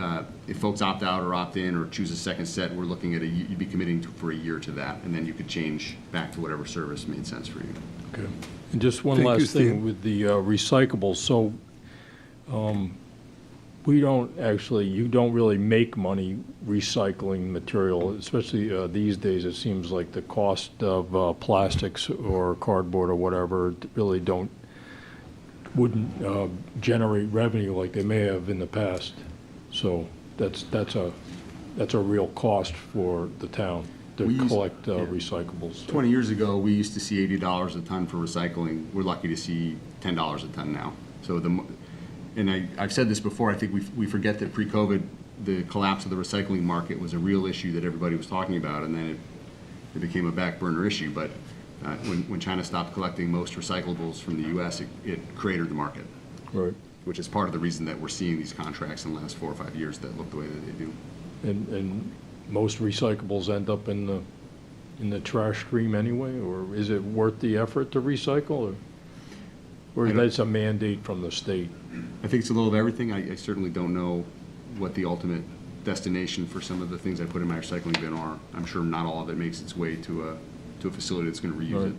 if folks opt out or opt in or choose a second set, we're looking at you'd be committing for a year to that, and then you could change back to whatever service made sense for you. Okay. And just one Thank you, last thing Steve. with the recyclables. So you don't really make money recycling material, especially these days. It seems like the cost of plastics or cardboard or whatever really wouldn't generate revenue like they may have in the past. So that's a real cost for the town to collect recyclables. 20 years ago, we used to see $80 a ton for recycling. We're lucky to see $10 a ton now. So I've said this before, I think we forget that pre-COVID, the collapse of the recycling market was a real issue that everybody was talking about, and then it became a back burner issue. But when China stopped collecting most recyclables from the U.S., it cratered the market. Right. Which is part of the reason that we're seeing these contracts in the last 4 or 5 years that look the way that they do. And most recyclables end up in the trash stream anyway, or is it worth the effort to recycle, or that's a mandate from the state? I think it's a little of everything. I certainly don't know what the ultimate destination for some of the things I put in my recycling bin are. I'm sure not all of it makes its way to a facility that's going to reuse it.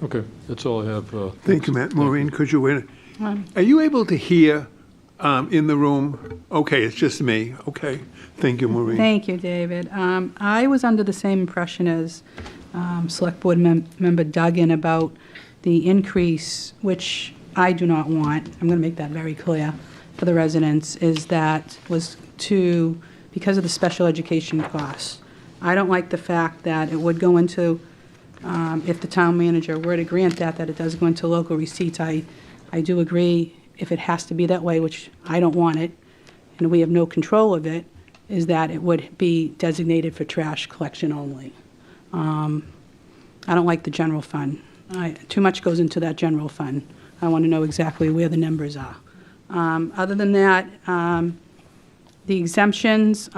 Okay, that's all I have. Thank you, Matt. Maureen, could you wait? Are you able to hear in the room? Okay, it's just me. Okay. Thank you, Maureen. Thank you, David. I was under the same impression as Select Board Member Duggan about the increase, which I do not want. I'm going to make that very clear for the residents, is that was because of the special education costs. I don't like the fact that it would go into, if the town manager were to grant that it does go into local receipts. I do agree, if it has to be that way, which I don't want it, and we have no control of it, is that it would be designated for trash collection only. I don't like the general fund. Too much goes into that general fund. I want to know exactly where the numbers are. Other than that, the exemptions,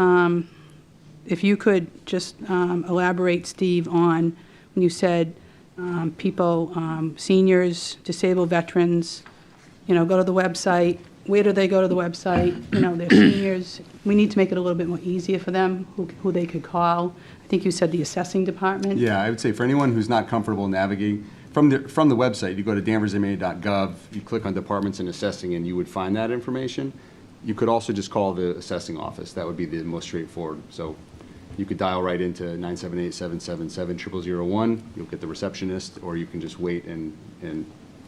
if you could just elaborate, Steve, on when you said people, seniors, disabled veterans, go to the website. Where do they go to the website? They're seniors. We need to make it a little bit more easier for them, who they could call. I think you said the assessing department. Yeah, I would say for anyone who's not comfortable navigating, from the website, you go to danversma.gov, you click on departments and assessing, and you would find that information. You could also just call the assessing office. That would be the most straightforward. So you could dial right into 978-777-0001. You'll get the receptionist, or you can just wait and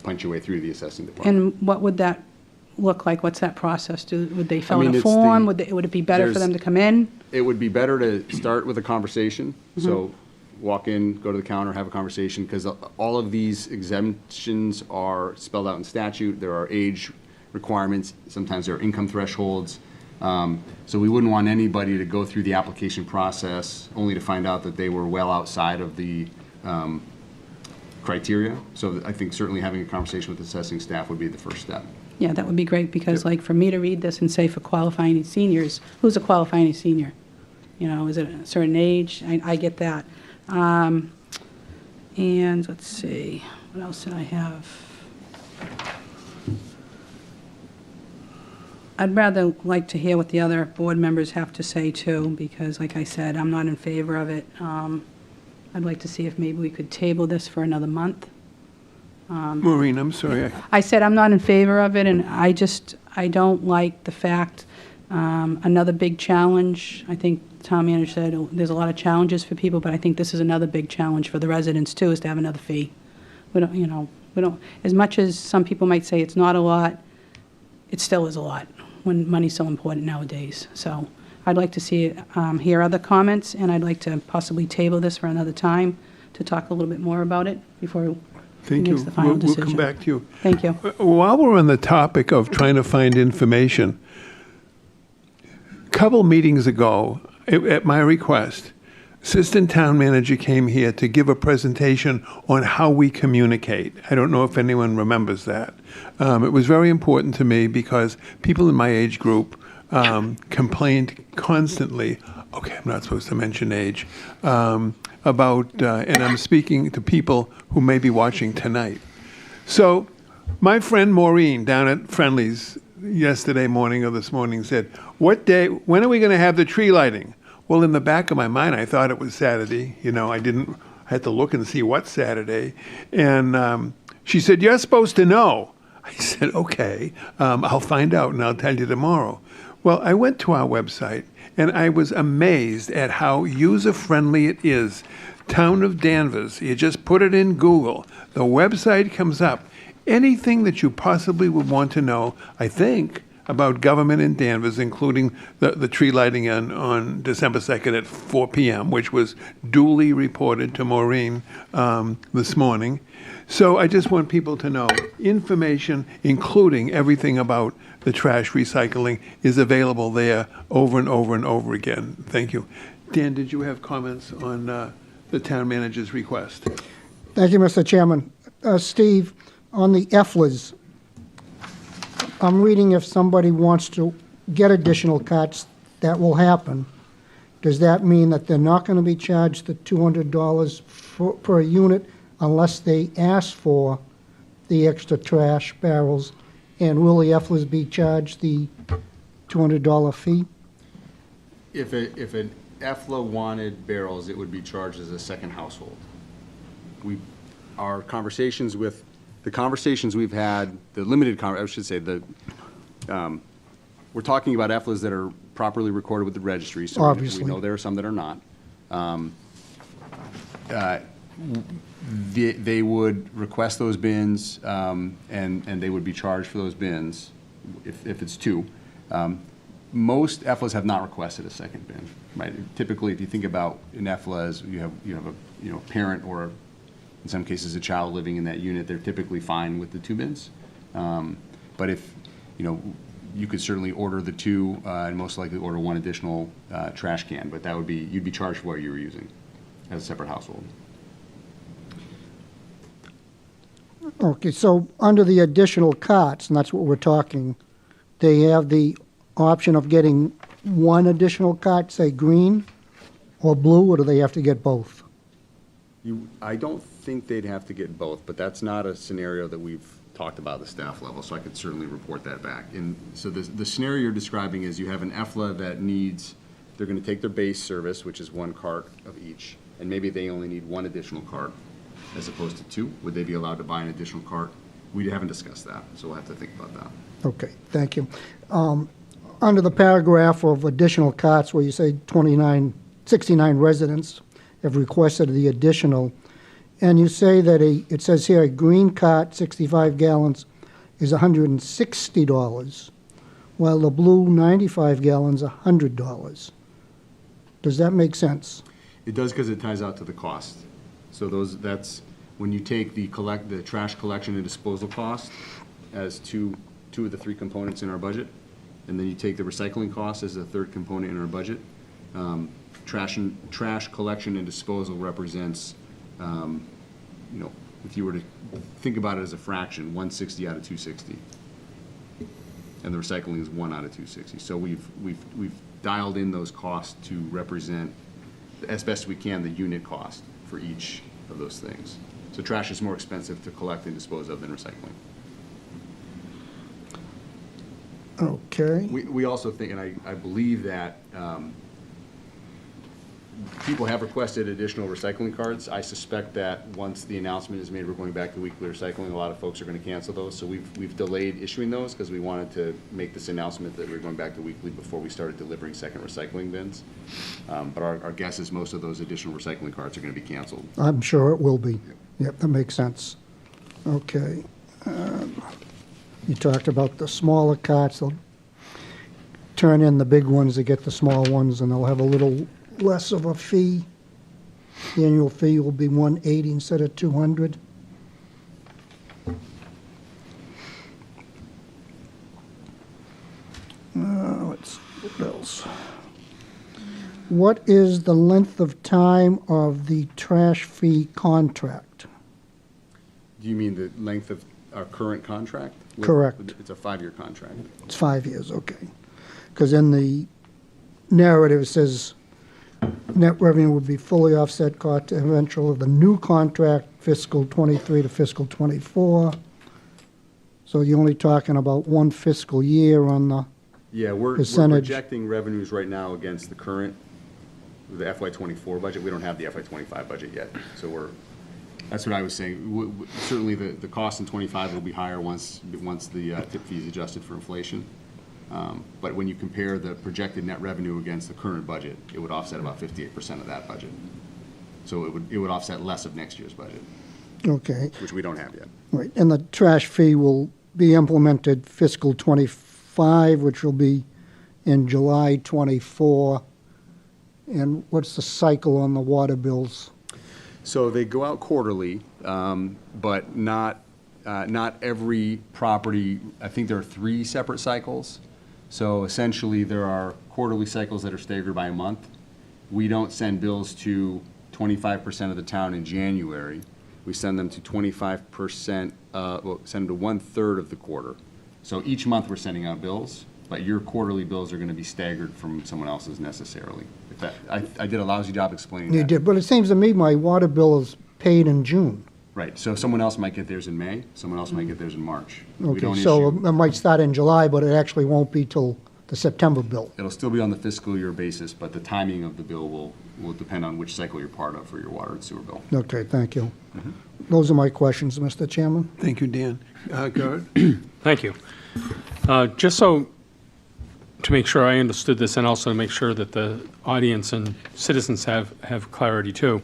punch your way through the assessing department. And what would that look like? What's that process? Would they fill I mean, in a it's form? the- Would it be better for there's- them to come in? It would be better to start with a conversation. Mm-hmm. So walk in, go to the counter, have a conversation, because all of these exemptions are spelled out in statute. There are age requirements. Sometimes there are income thresholds. So we wouldn't want anybody to go through the application process only to find out that they were well outside of the criteria. So I think certainly having a conversation with the assessing staff would be the first step. Yeah, that would be great, because like for me to read this and say for qualifying seniors, who's a qualifying senior? You know, is it a certain age? I get that. And let's see, what else did I have? I'd rather like to hear what the other board members have to say too, because like I said, I'm not in favor of it. I'd like to see if maybe we could table this for another month. Maureen, I'm sorry. I said I'm not in favor of it, and I don't like the fact, another big challenge. I think Tom Manager said there's a lot of challenges for people, but I think this is another big challenge for the residents too, is to have another fee. We don't, as much as some people might say it's not a lot, it still is a lot when money's so important nowadays. So I'd like to see, hear other comments, and I'd like to possibly table this for another time to talk a little bit more about it before Thank he you. makes the final We'll decision. come back to you. Thank you. While we're on the topic of trying to find information, a couple meetings ago, at my request, Assistant Town Manager came here to give a presentation on how we communicate. I don't know if anyone remembers that. It was very important to me because people in my age group complained constantly, okay, I'm not supposed to mention age, about, and I'm speaking to people who may be watching tonight. So my friend Maureen down at Friendly's yesterday morning or this morning said, when are we going to have the tree lighting? Well, in the back of my mind, I thought it was Saturday. You know, I had to look and see what Saturday. And she said, you're supposed to know. I said, okay, I'll find out and I'll tell you tomorrow. Well, I went to our website and I was amazed at how user-friendly it is. Town of Danvers, you just put it in Google. The website comes up. Anything that you possibly would want to know, I think, about government in Danvers, including the tree lighting on December 2nd at 4 p.m., which was duly reported to Maureen this morning. So I just want people to know information, including everything about the trash recycling, is available there over and over and over again. Thank you. Dan, did you have comments on the town manager's request? Thank you, Mr. Chairman. Steve, on the EFLAs, I'm reading if somebody wants to get additional carts, that will happen. Does that mean that they're not going to be charged the $200 per unit unless they ask for the extra trash barrels? And will the EFLAs be charged the $200 fee? If an EFLA wanted barrels, it would be charged as a second household. Our conversations with, the conversations we've had, the limited, I should say, we're talking about EFLAs that are properly recorded with the registry, so Obviously. we know there are some that are not. They would request those bins, and they would be charged for those bins if it's two. Most EFLAs have not requested a second bin, right? Typically, if you think about an EFLA as you have a parent or in some cases a child living in that unit, they're typically fine with the two bins. But if you could certainly order the two and most likely order one additional trash can, but that would be, you'd be charged for what you were using as a separate household. Okay, so under the additional carts, and that's what we're talking, they have the option of getting one additional cart, say green or blue, or do they have to get both? I don't think they'd have to get both, but that's not a scenario that we've talked about at the staff level, so I could certainly report that back. And so the scenario you're describing is you have an EFLA that needs, they're going to take their base service, which is one cart of each, and maybe they only need one additional cart as opposed to two. Would they be allowed to buy an additional cart? We haven't discussed that, so we'll have to think about that. Okay, thank you. under the paragraph of additional carts where you say 69 residents have requested the additional, and you say that it says here a green cart, 65 gallons, is $160, while the blue 95 gallons, $100. Does that make sense? It does because it ties out to the cost. So that's when you take the trash collection and disposal cost as two of the three components in our budget, and then you take the recycling cost as the third component in our budget. Trash collection and disposal represents, if you were to think about it as a fraction, 160 out of 260. And the recycling is 1 out of 260. So we've dialed in those costs to represent, as best we can, the unit cost for each of those things. So trash is more expensive to collect and dispose of than recycling. Okay. We also think, and I believe that people have requested additional recycling cards. I suspect that once the announcement is made we're going back to weekly recycling, a lot of folks are going to cancel those. So we've delayed issuing those because we wanted to make this announcement that we're going back to weekly before we started delivering second recycling bins. But our guess is most of those additional recycling cards are going to be canceled. I'm sure it will be. Yep, that makes sense. Okay. You talked about the smaller carts. They'll turn in the big ones to get the small ones, and they'll have a little less of a fee. The annual fee will be $180 instead of $200. Let's see, what else? What is the length of time of the trash fee contract? Do you mean the length of our current contract? Correct. It's a 5-year contract. It's 5 years, okay. Because in the narrative, it says net revenue would be fully offset cost eventual of the new contract, fiscal '23 to fiscal '24. So you're only talking about one fiscal year on the Yeah, we're percentage. projecting revenues right now against the current, the FY24 budget. We don't have the FY25 budget yet. So that's what I was saying. Certainly the cost in '25 will be higher once the tip fee is adjusted for inflation. But when you compare the projected net revenue against the current budget, it would offset about 58% of that budget. So it would offset less of next year's budget, Okay, which we don't have yet. right. And the trash fee will be implemented fiscal '25, which will be in July '24. And what's the cycle on the water bills? So they go out quarterly, but not every property. I think there are 3 separate cycles. So essentially, there are quarterly cycles that are staggered by a month. We don't send bills to 25% of the town in January. We send them to 25%, send them to 1/3 of the quarter. So each month we're sending out bills, but your quarterly bills are going to be staggered from someone else's necessarily. I did a lousy job explaining that. You did, but it seems to me my water bill is paid in June. Right, so someone else might get theirs in May, someone else might get theirs in March. We Okay, don't so issue, it might start in July, but it actually won't be till the September bill. it'll still be on the fiscal year basis, but the timing of the bill will depend on which cycle you're part of for your water and sewer bill. Okay, thank you. Those are my questions, Mr. Chairman. Thank you, Dan. Garrett? Thank you. Just so, to make sure I understood this, and also to make sure that the audience and citizens have clarity too.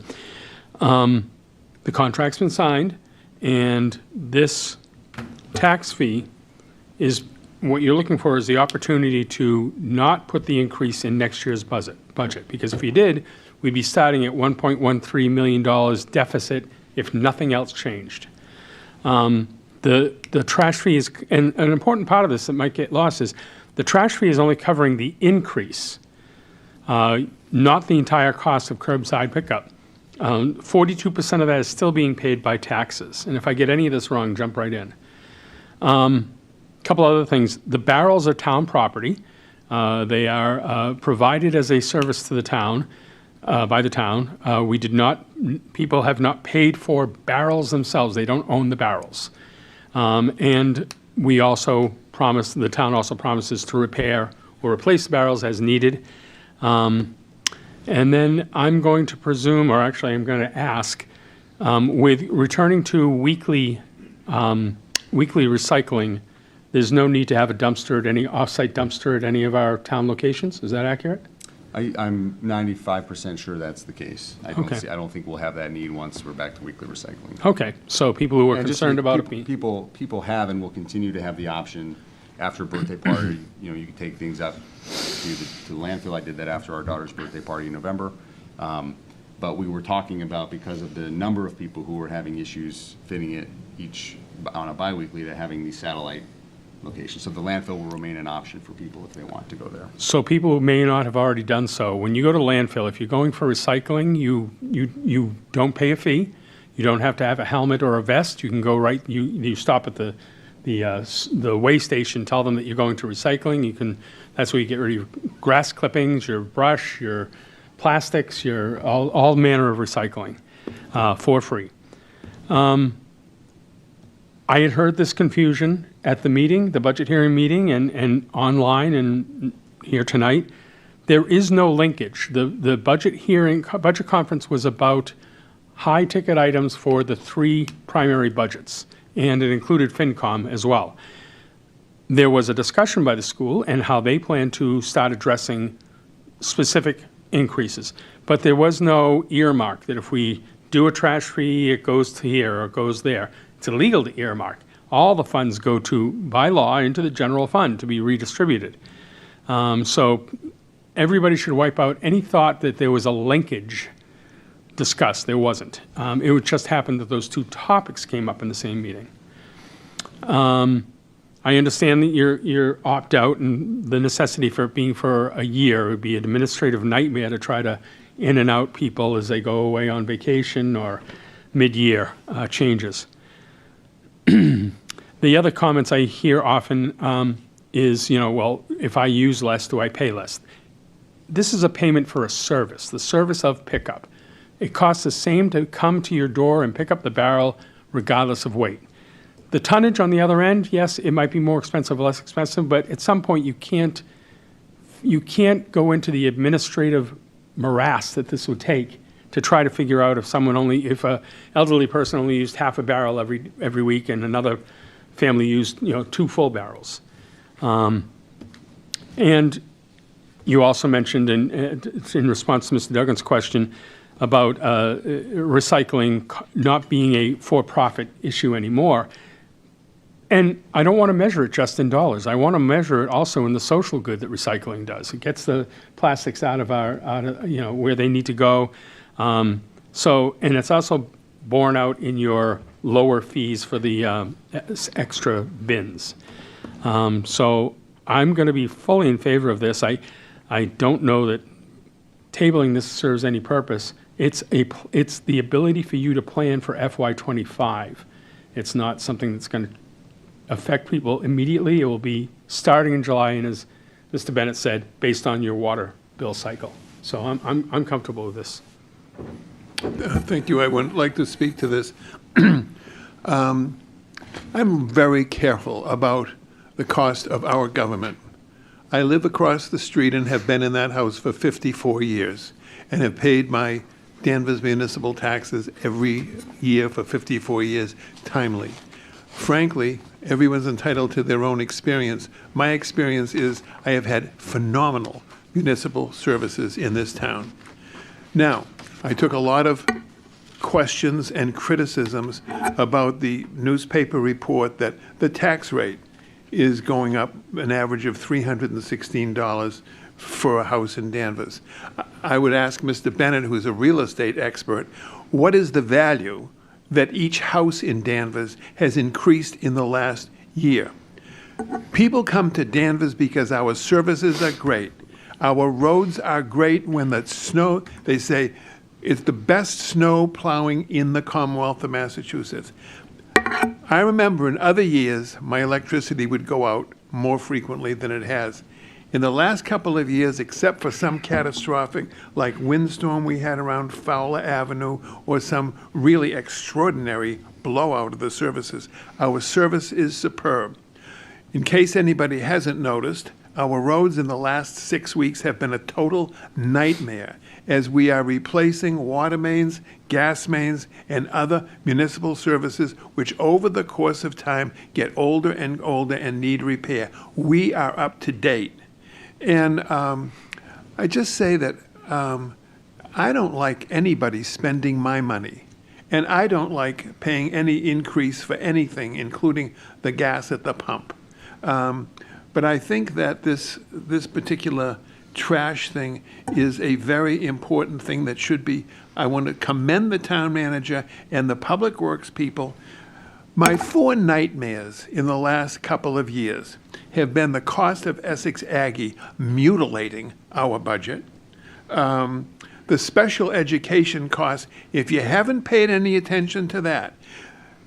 The contract's been signed, and this tax fee is, what you're looking for is the opportunity to not put the increase in next year's budget. Because if you did, we'd be starting at $1.13 million deficit if nothing else changed. The trash fee is, and an important part of this that might get lost is, the trash fee is only covering the increase, not the entire cost of curbside pickup. 42% of that is still being paid by taxes. And if I get any of this wrong, jump right in. Couple other things. The barrels are town property. They are provided as a service to the town, by the town. People have not paid for barrels themselves. They don't own the barrels. And we also promise, the town also promises to repair or replace the barrels as needed. And then I'm going to presume, or actually I'm going to ask, with returning to weekly recycling, there's no need to have a dumpster at any, off-site dumpster at any of our town locations? Is that accurate? I'm 95% sure that's the case. I Okay. don't think we'll have that need once we're back to weekly recycling. Okay, so people who are And just concerned about it peop- being, People have and will continue to have the option after a birthday party, you can take things up to the landfill. I did that after our daughter's birthday party in November. But we were talking about, because of the number of people who were having issues fitting it each on a biweekly, to having these satellite locations. So the landfill will remain an option for people if they want to go there. so people who may not have already done so, when you go to landfill, if you're going for recycling, you don't pay a fee. You don't have to have a helmet or a vest. You can go right, you stop at the weigh station, tell them that you're going to recycling. You can, that's where you get rid of your grass clippings, your brush, your plastics, your all manner of recycling for free. I had heard this confusion at the meeting, the budget hearing meeting, and online and here tonight. There is no linkage. The budget conference was about high-ticket items for the 3 primary budgets, and it included FinCom as well. There was a discussion by the school and how they plan to start addressing specific increases, but there was no earmark that if we do a trash fee, it goes to here or it goes there. It's illegal to earmark. All the funds go to, by law, into the general fund to be redistributed. So everybody should wipe out any thought that there was a linkage discussed. There wasn't. It would just happen that those 2 topics came up in the same meeting. I understand that you're opt-out and the necessity for it being for a year. It would be an administrative nightmare to try to in and out people as they go away on vacation or mid-year changes. The other comments I hear often is, well, if I use less, do I pay less? This is a payment for a service, the service of pickup. It costs the same to come to your door and pick up the barrel regardless of weight. The tonnage on the other end, yes, it might be more expensive or less expensive, but at some point you can't go into the administrative morass that this would take to try to figure out if an elderly person only used half a barrel every week and another family used 2 full barrels. And you also mentioned in response to Mr. Duggan's question about recycling not being a for-profit issue anymore. And I don't want to measure it just in dollars. I want to measure it also in the social good that recycling does. It gets the plastics out of where they need to go. And it's also borne out in your lower fees for the extra bins. So I'm going to be fully in favor of this. I don't know that tabling this serves any purpose. It's the ability for you to plan for FY25. It's not something that's going to affect people immediately. It will be starting in July, and as Mr. Bennett said, based on your water bill cycle. So I'm comfortable with this. Thank you. I would like to speak to this. I'm very careful about the cost of our government. I live across the street and have been in that house for 54 years and have paid my Danvers municipal taxes every year for 54 years timely. Frankly, everyone's entitled to their own experience. My experience is I have had phenomenal municipal services in this town. Now, I took a lot of questions and criticisms about the newspaper report that the tax rate is going up an average of $316 for a house in Danvers. I would ask Mr. Bennett, who's a real estate expert, what is the value that each house in Danvers has increased in the last year? People come to Danvers because our services are great. Our roads are great. When the snow, they say, it's the best snow plowing in the Commonwealth of Massachusetts. I remember in other years, my electricity would go out more frequently than it has. In the last couple of years, except for some catastrophic, like windstorm we had around Fowler Avenue, or some really extraordinary blowout of the services, our service is superb. In case anybody hasn't noticed, Our roads in the last 6 weeks have been a total nightmare as we are replacing water mains, gas mains, and other municipal services which over the course of time get older and older and need repair. We are up to date. And I just say that I don't like anybody spending my money. And I don't like paying any increase for anything, including the gas at the pump. But I think that this particular trash thing is a very important thing that should be, I want to commend the town manager and the public works people. My 4 nightmares in the last couple of years have been the cost of Essex Aggie mutilating our budget, the special education costs. If you haven't paid any attention to that,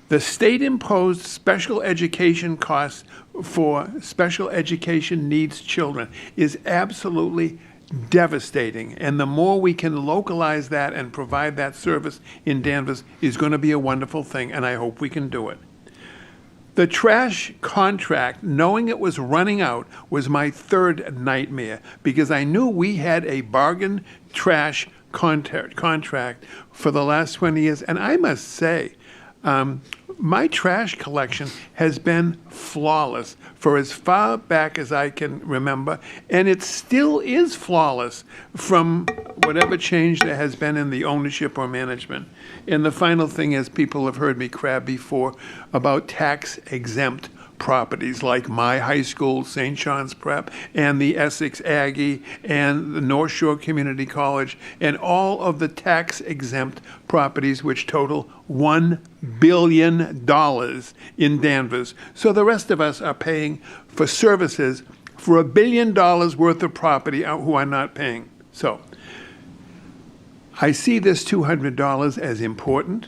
the state-imposed special education costs for special education needs children is absolutely devastating. And the more we can localize that and provide that service in Danvers is going to be a wonderful thing, and I hope we can do it. The trash contract, knowing it was running out, was my 3rd nightmare because I knew we had a bargain trash contract for the last 20 years. And I must say, my trash collection has been flawless for as far back as I can remember, and it still is flawless from whatever change there has been in the ownership or management. And the final thing is, people have heard me crab before about tax-exempt properties like my high school, St. John's Prep, and the Essex Aggie, and the North Shore Community College, and all of the tax-exempt properties which total $1 billion in Danvers. So the rest of us are paying for services for $1 billion worth of property who are not paying. So I see this $200 as important.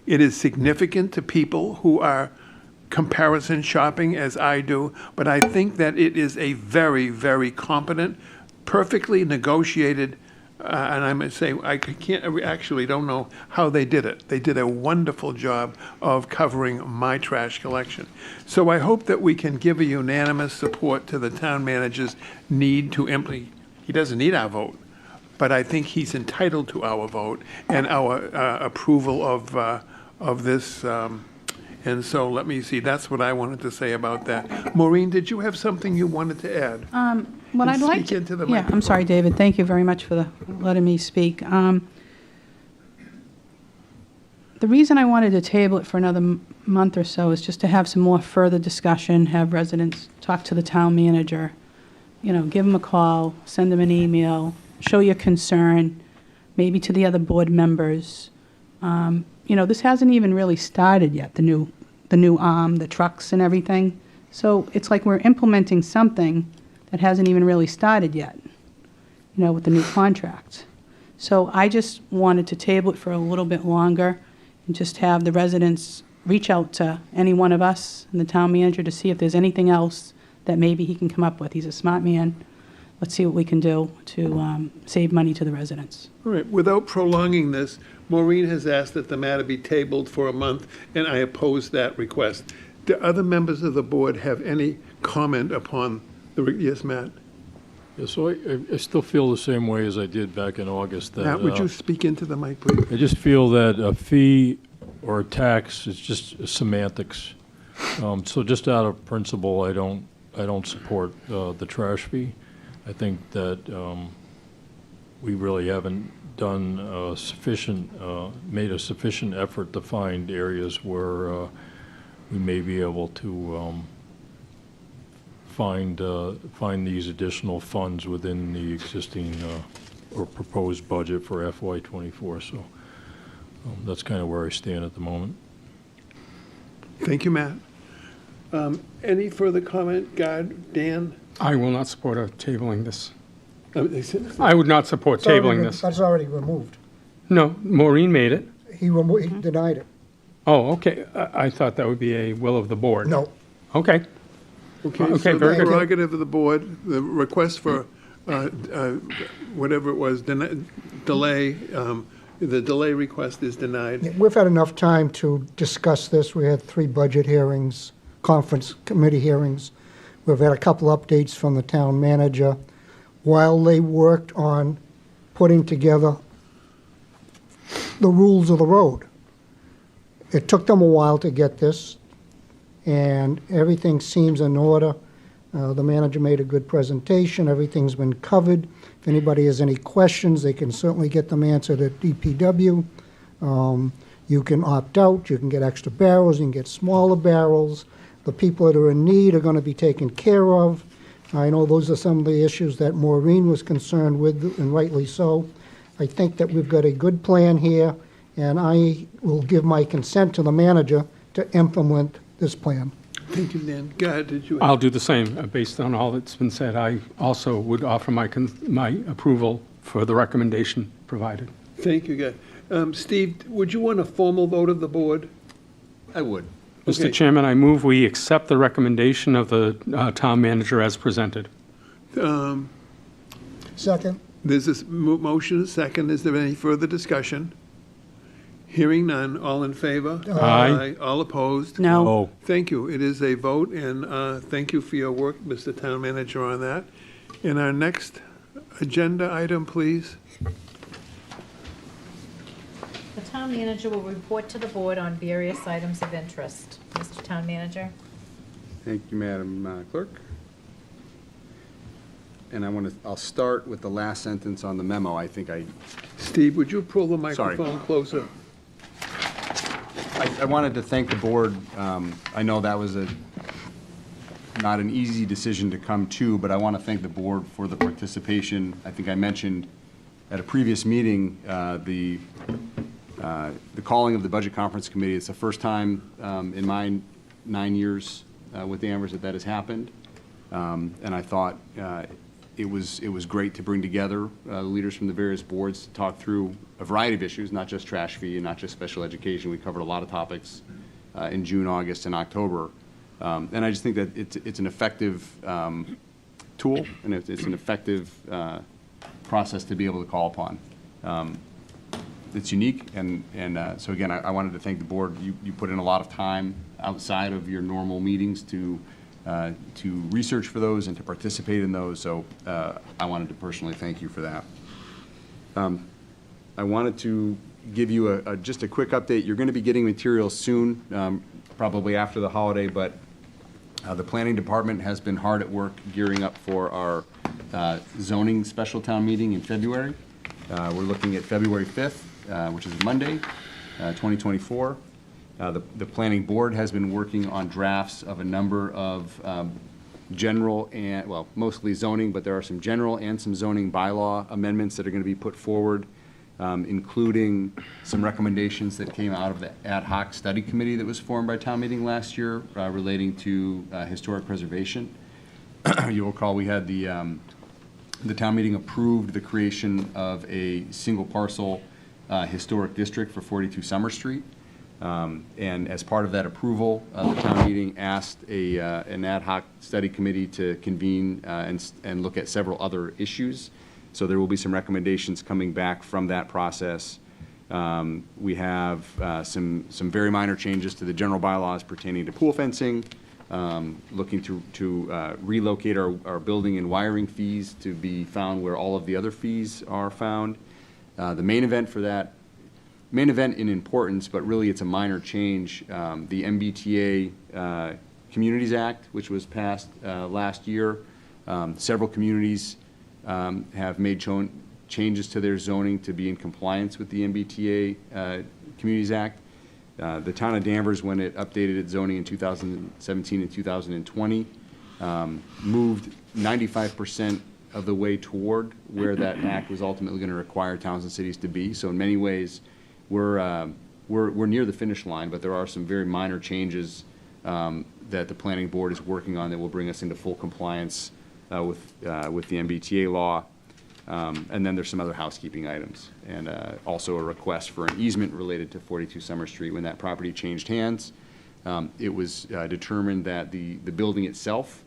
It is significant to people who are comparison shopping as I do, but I think that it is a very, very competent, perfectly negotiated, and I must say, I actually don't know how they did it. They did a wonderful job of covering my trash collection. So I hope that we can give a unanimous support to the town manager's need to implement. He doesn't need our vote, but I think he's entitled to our vote and our approval of this. And so let me see, that's what I wanted to say about that. Maureen, did you have something you wanted to add? What I'd like Speak to, into the yeah, I'm microphone. sorry, David, thank you very much for letting me speak. The reason I wanted to table it for another month or so is just to have some more further discussion, have residents talk to the town manager, give them a call, send them an email, show your concern, maybe to the other board members. This hasn't even really started yet, the new the trucks and everything. So it's like we're implementing something that hasn't even really started yet, with the new contract. So I just wanted to table it for a little bit longer and just have the residents reach out to any one of us and the town manager to see if there's anything else that maybe he can come up with. He's a smart man. Let's see what we can do to save money to the residents. All right, without prolonging this, Maureen has asked that the matter be tabled for a month, and I oppose that request. Do other members of the board have any comment upon yes, Matt? Yeah, so I still feel the same way as I did back in August. That, Matt, would you speak into the mic, please? I just feel that a fee or a tax is just semantics. So just out of principle, I don't support the trash fee. I think that we really haven't done made a sufficient effort to find areas where we may be able to find these additional funds within the existing or proposed budget for FY24. So that's kind of where I stand at the moment. Thank you, Matt. Any further comment, Dan? I will not support tabling this. I would not support tabling this. That's already removed. No, Maureen made it. He denied it. Oh, okay. I thought that would be a will of the board. No. Okay. Okay, so the very good. prerogative of the board, the request for whatever it was, delay, the delay request is denied. We've had enough time to discuss this. We had 3 budget hearings, conference committee hearings. We've had a couple updates from the town manager while they worked on putting together the rules of the road. It took them a while to get this, and everything seems in order. The manager made a good presentation. Everything's been covered. If anybody has any questions, they can certainly get them answered at DPW. You can opt out. You can get extra barrels. You can get smaller barrels. The people that are in need are going to be taken care of. I know those are some of the issues that Maureen was concerned with, and rightly so. I think that we've got a good plan here, and I will give my consent to the manager to implement this plan. Thank you, Dan. Go ahead, did you? I'll do the same. Based on all that's been said, I also would offer my approval for the recommendation provided. Thank you, guys. Steve, would you want a formal vote of the board? I would. Mr. Okay. Chairman, I move we accept the recommendation of the town manager as presented. Second. There's this motion, a second. Is there any further discussion? Hearing none. All in favor? Aye. All opposed? No. Oh, Thank you. It is a vote, and thank you for your work, Mr. Town Manager, on that. And our next agenda item, please. The town manager will report to the board on various items of interest. Mr. Town Manager? Thank you, Madam Clerk. And I'll start with the last sentence on the memo. I think Steve, would you pull the microphone closer? I wanted to thank the board. I know that was not an easy decision to come to, but I want to thank the board for the participation. I think I mentioned at a previous meeting the calling of the Budget Conference Committee. It's the first time in my 9 years with Amherst that has happened. And I thought it was great to bring together leaders from the various boards to talk through a variety of issues, not just trash fee and not just special education. We covered a lot of topics in June, August, and October. And I just think that it's an effective tool, and it's an effective process to be able to call upon. It's unique, and so again, I wanted to thank the board. You put in a lot of time outside of your normal meetings to research for those and to participate in those, so I wanted to personally thank you for that. I wanted to give you just a quick update. You're going to be getting materials soon, probably after the holiday, but the planning department has been hard at work gearing up for our zoning special town meeting in February. We're looking at February 5th, which is Monday, 2024. The planning board has been working on drafts of a number of general and, well, mostly zoning, but there are some general and some zoning bylaw amendments that are going to be put forward, including some recommendations that came out of the ad hoc study committee that was formed by town meeting last year relating to historic preservation. You'll recall we had the town meeting approved the creation of a single parcel historic district for 42 Summer Street. And as part of that approval, the town meeting asked an ad hoc study committee to convene and look at several other issues. So there will be some recommendations coming back from that process. We have some very minor changes to the general bylaws pertaining to pool fencing, looking to relocate our building and wiring fees to be found where all of the other fees are found. The main event for that, main event in importance, but really it's a minor change, the MBTA Communities Act, which was passed last year. Several communities have made changes to their zoning to be in compliance with the MBTA Communities Act. The town of Danvers, when it updated its zoning in 2017 and 2020, moved 95% of the way toward where that act was ultimately going to require towns and cities to be. So in many ways, we're near the finish line, but there are some very minor changes that the planning board is working on that will bring us into full compliance with the MBTA law. And then there's some other housekeeping items, and also a request for an easement related to 42 Summer Street. When that property changed hands, it was determined that the building itself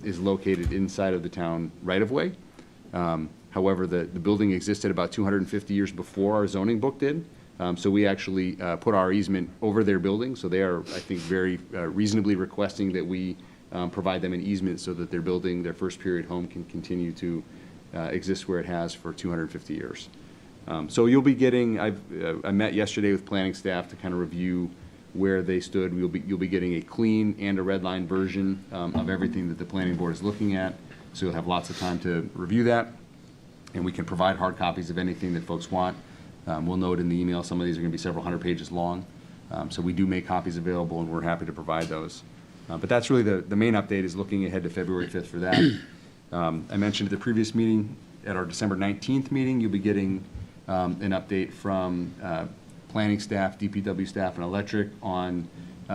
is located inside of the town right-of-way. However, the building existed about 250 years before our zoning book did. So we actually put our easement over their building. So they are, I think, very reasonably requesting that we provide them an easement so that their building, their first period home, can continue to exist where it has for 250 years. So you'll be getting, I met yesterday with planning staff to kind of review where they stood. You'll be getting a clean and a red line version of everything that the planning board is looking at. So you'll have lots of time to review that, and we can provide hard copies of anything that folks want. We'll note in the email, some of these are going to be several hundred pages long. So we do make copies available, and we're happy to provide those. But that's really the main update, is looking ahead to February 5th for that. I mentioned at the previous meeting, at our December 19th meeting, you'll be getting an update from planning staff, DPW staff, and electric on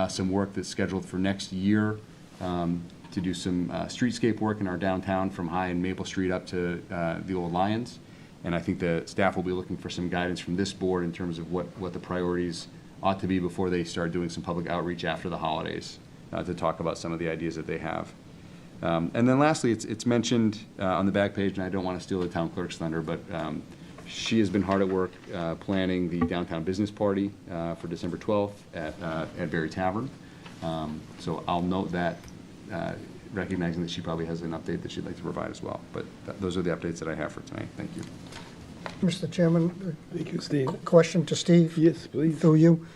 some work that's scheduled for next year to do some streetscape work in our downtown from High and Maple Street up to the old Lions. And I think the staff will be looking for some guidance from this board in terms of what the priorities ought to be before they start doing some public outreach after the holidays to talk about some of the ideas that they have. And then lastly, it's mentioned on the back page, and I don't want to steal the town clerk's thunder, but she has been hard at work planning the downtown business party for December 12th at Berry Tavern. So I'll note that, recognizing that she probably has an update that she'd like to provide as well. But those are the updates that I have for tonight. Thank you. Mr. Chairman, Thank you, Steve. question to Steve? Yes, please. Through you.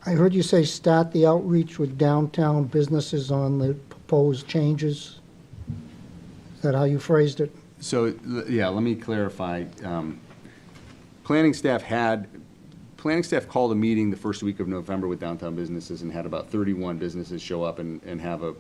I heard you say start the outreach with downtown businesses on the proposed changes. Is that how you phrased it? So, yeah, let me clarify. Planning staff called a meeting the first week of November with downtown businesses and had about 31 businesses show up and have a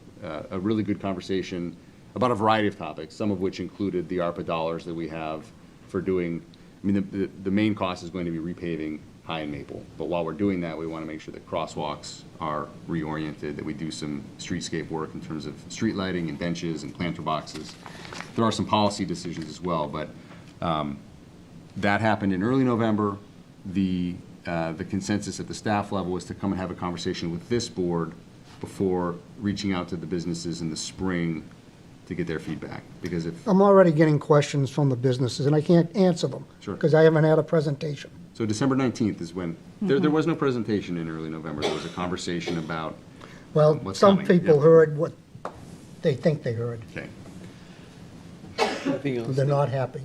really good conversation about a variety of topics, some of which included the ARPA dollars that we have for doing, I mean, the main cost is going to be repaving High and Maple. But while we're doing that, we want to make sure that crosswalks are reoriented, that we do some streetscape work in terms of street lighting and benches and planter boxes. There are some policy decisions as well, but that happened in early November. The consensus at the staff level was to come and have a conversation with this board before reaching out to the businesses in the spring to get their feedback. Because if I'm already getting questions from the businesses, and I can't answer them. Sure. Because I haven't had a presentation. So December 19th is when, there was no presentation in early November. There was a conversation about Well, what's some coming. people Yeah. heard what they think they heard. Okay. Anything else? They're not happy.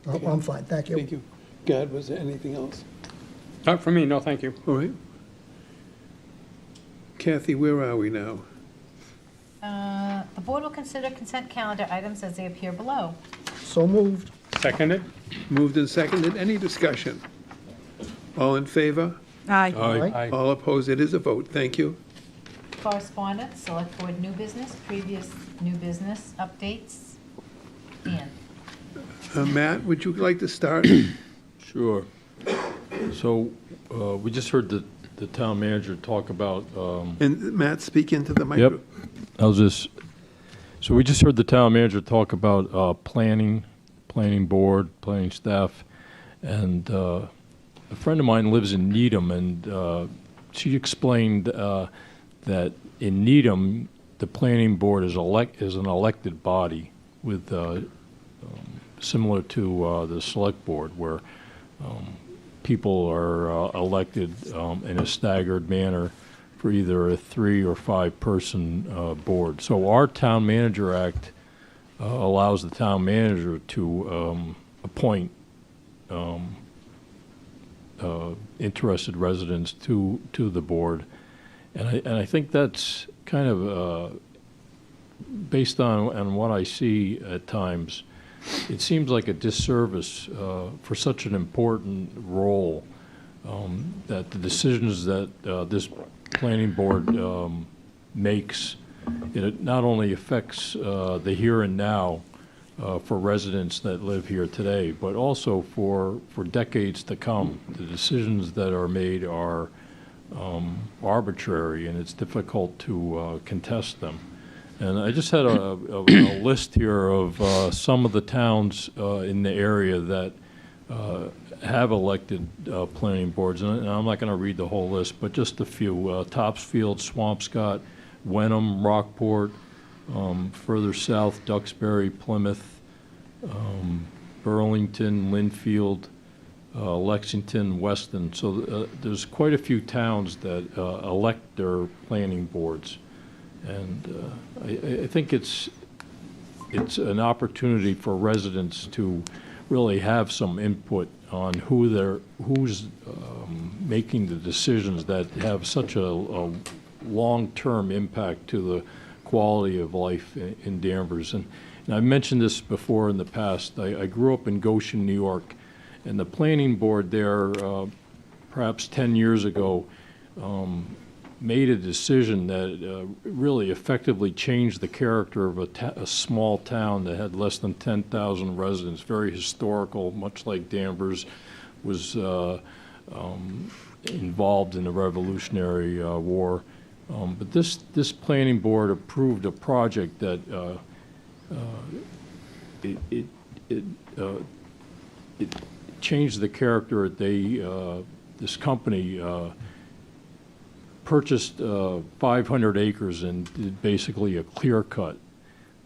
Oh, I'm fine, thank you. Thank you. Gad, was there anything else? Not for me, no, thank you. All right. Kathy, where are we now? The board will consider consent calendar items as they appear below. So moved. Seconded? Moved and seconded. Any discussion? All in favor? Aye. Aye. All opposed? It is a vote. Thank you. Correspondence, select board new business, previous new business updates. Dan. Matt, would you like to start? Sure. So we just heard the town manager talk about And Matt, speak into the microphone. how's this? So we just heard the town manager talk about planning board, planning staff, and a friend of mine lives in Needham, and she explained that in Needham, the planning board is an elected body with similar to the select board, where people are elected in a staggered manner for either a 3 or 5 person board. So our Town Manager Act allows the town manager to appoint interested residents to the board. And I think that's kind of, based on what I see at times, it seems like a disservice for such an important role, that the decisions that this planning board makes, it not only affects the here and now for residents that live here today, but also for decades to come. The decisions that are made are arbitrary, and it's difficult to contest them. And I just had a list here of some of the towns in the area that have elected planning boards, and I'm not going to read the whole list, but just a few. Topsfield, Swampscott, Wenham, Rockport, further south, Duxbury, Plymouth, Burlington, Linfield, Lexington, Weston. So there's quite a few towns that elect their planning boards. And I think it's an opportunity for residents to really have some input on who's making the decisions that have such a long-term impact to the quality of life in Danvers. And I've mentioned this before in the past. I grew up in Goshen, New York, and the planning board there, perhaps 10 years ago, made a decision that really effectively changed the character of a small town that had less than 10,000 residents, very historical, much like Danvers was involved in the Revolutionary War. But this planning board approved a project that it changed the character. This company purchased 500 acres and did basically a clear cut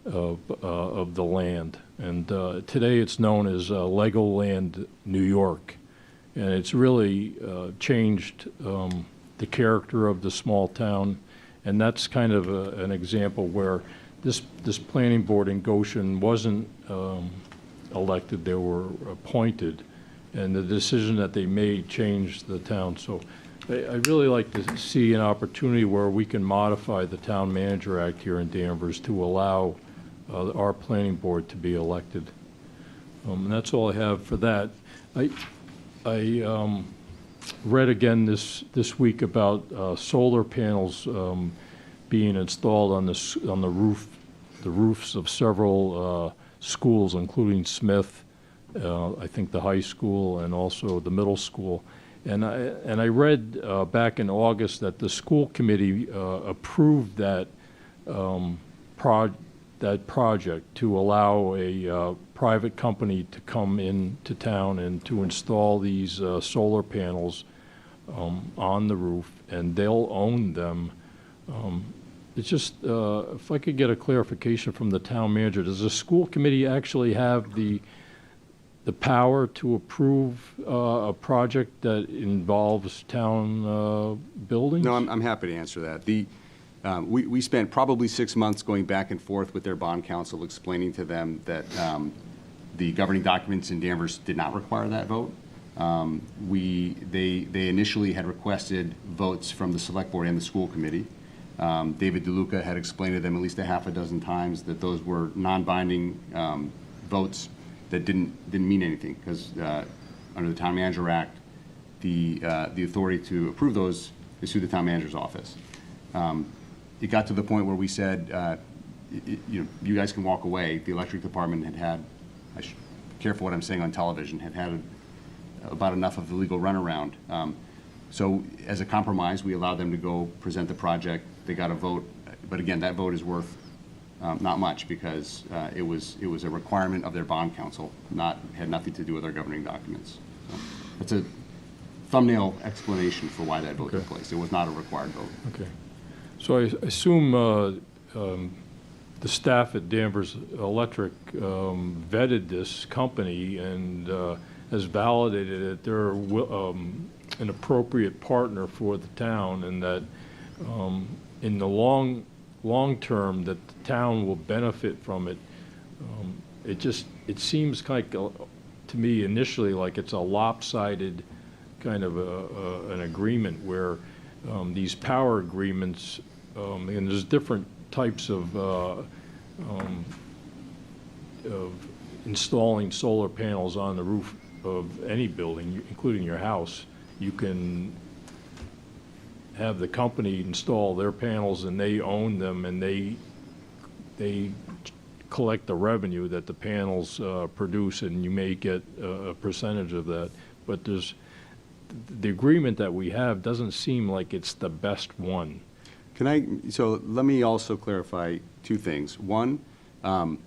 of the land. And today it's known as Legoland New York. And it's really changed the character of the small town. And that's kind of an example where this planning board in Goshen wasn't elected, they were appointed. And the decision that they made changed the town. So I'd really like to see an opportunity where we can modify the Town Manager Act here in Danvers to allow our planning board to be elected. And that's all I have for that. I read again this week about solar panels being installed on the roofs of several schools, including Smith, I think the high school and also the middle school. And I read back in August that the school committee approved that project to allow a private company to come into town and to install these solar panels on the roof, and they'll own them. It's just, if I could get a clarification from the town manager, does the school committee actually have the power to approve a project that involves town buildings? No, I'm happy to answer that. We spent probably 6 months going back and forth with their bond counsel, explaining to them that the governing documents in Danvers did not require that vote. They initially had requested votes from the select board and the school committee. David DeLuca had explained to them at least a half a dozen times that those were non-binding votes that didn't mean anything, because under the Town Manager Act, the authority to approve those is through the Town Manager's office. It got to the point where we said, you guys can walk away. The electric department had, I should be careful what I'm saying on television, had about enough of the legal runaround. So as a compromise, we allowed them to go present the project. They got a vote, but again, that vote is worth not much, because it was a requirement of their bond counsel, had nothing to do with our governing documents. So that's a thumbnail explanation for why that vote took place. It was not a required vote. Okay. So I assume the staff at Danvers Electric vetted this company and has validated that they're an appropriate partner for the town, and that in the long term that the town will benefit from it. It seems like to me initially like it's a lopsided kind of an agreement where these power agreements, and there's different types of installing solar panels on the roof of any building, including your house. You can have the company install their panels and they own them, and they collect the revenue that the panels produce, and you may get a percentage of that. But the agreement that we have doesn't seem like it's the best one. So let me also clarify two things. One, I want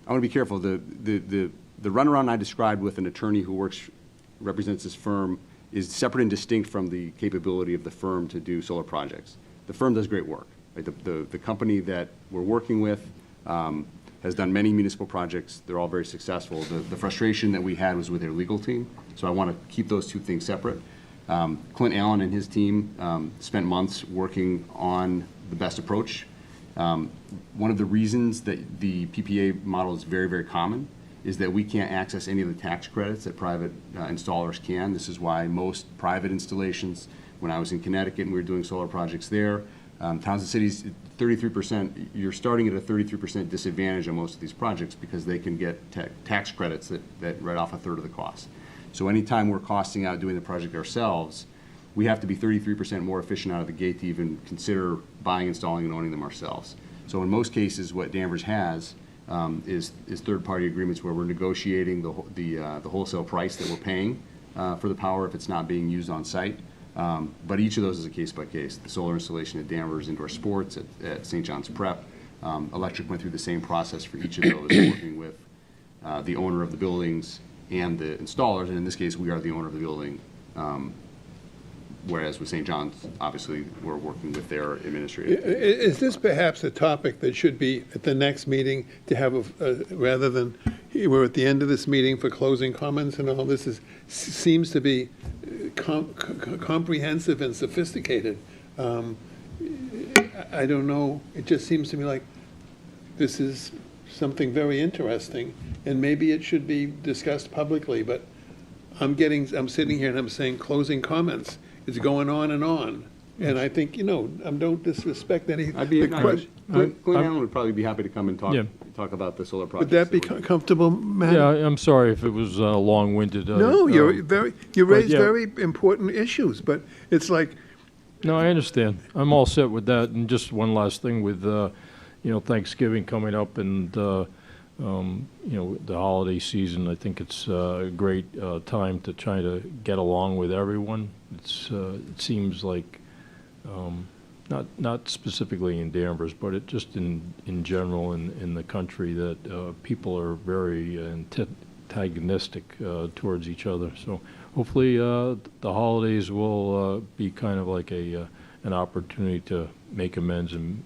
to be careful. The runaround I described with an attorney who represents his firm is separate and distinct from the capability of the firm to do solar projects. The firm does great work. Right? The company that we're working with has done many municipal projects. They're all very successful. The frustration that we had was with their legal team, so I want to keep those two things separate. Clint Allen and his team spent months working on the best approach. One of the reasons that the PPA model is very, very common is that we can't access any of the tax credits that private installers can. This is why most private installations, when I was in Connecticut and we were doing solar projects there, towns and cities, 33%, you're starting at a 33% disadvantage on most of these projects because they can get tax credits that write off a third of the cost. So anytime we're costing out doing the project ourselves, we have to be 33% more efficient out of the gate to even consider buying, installing, and owning them ourselves. So in most cases, what Danvers has is third-party agreements where we're negotiating the wholesale price that we're paying for the power if it's not being used on site. But each of those is a case-by-case. The solar installation at Danvers Indoor Sports, at St. John's Prep, Electric went through the same process for each of those, working with the owner of the buildings and the installers, and in this case, we are the owner of the building. Whereas with St. John's, obviously, we're working with their administrator. Is this perhaps a topic that should be at the next meeting to have, rather than, we're at the end of this meeting for closing comments and all this seems to be comprehensive and sophisticated. I don't know, it just seems to me like this is something very interesting, and maybe it should be discussed publicly, but I'm sitting here and I'm saying closing comments. It's going on and on. And I think, don't disrespect any. Clint Allen would probably be happy to come and talk about the solar project. Would that be comfortable, Matt? Yeah, I'm sorry if it was long-winded. No, you raised very important issues, but it's like. No, I understand. I'm all set with that. And just one last thing with, Thanksgiving coming up and, the holiday season. I think it's a great time to try to get along with everyone. It seems like, not specifically in Danvers, but just in general in the country, that people are very antagonistic towards each other. So hopefully the holidays will be kind of like an opportunity to make amends and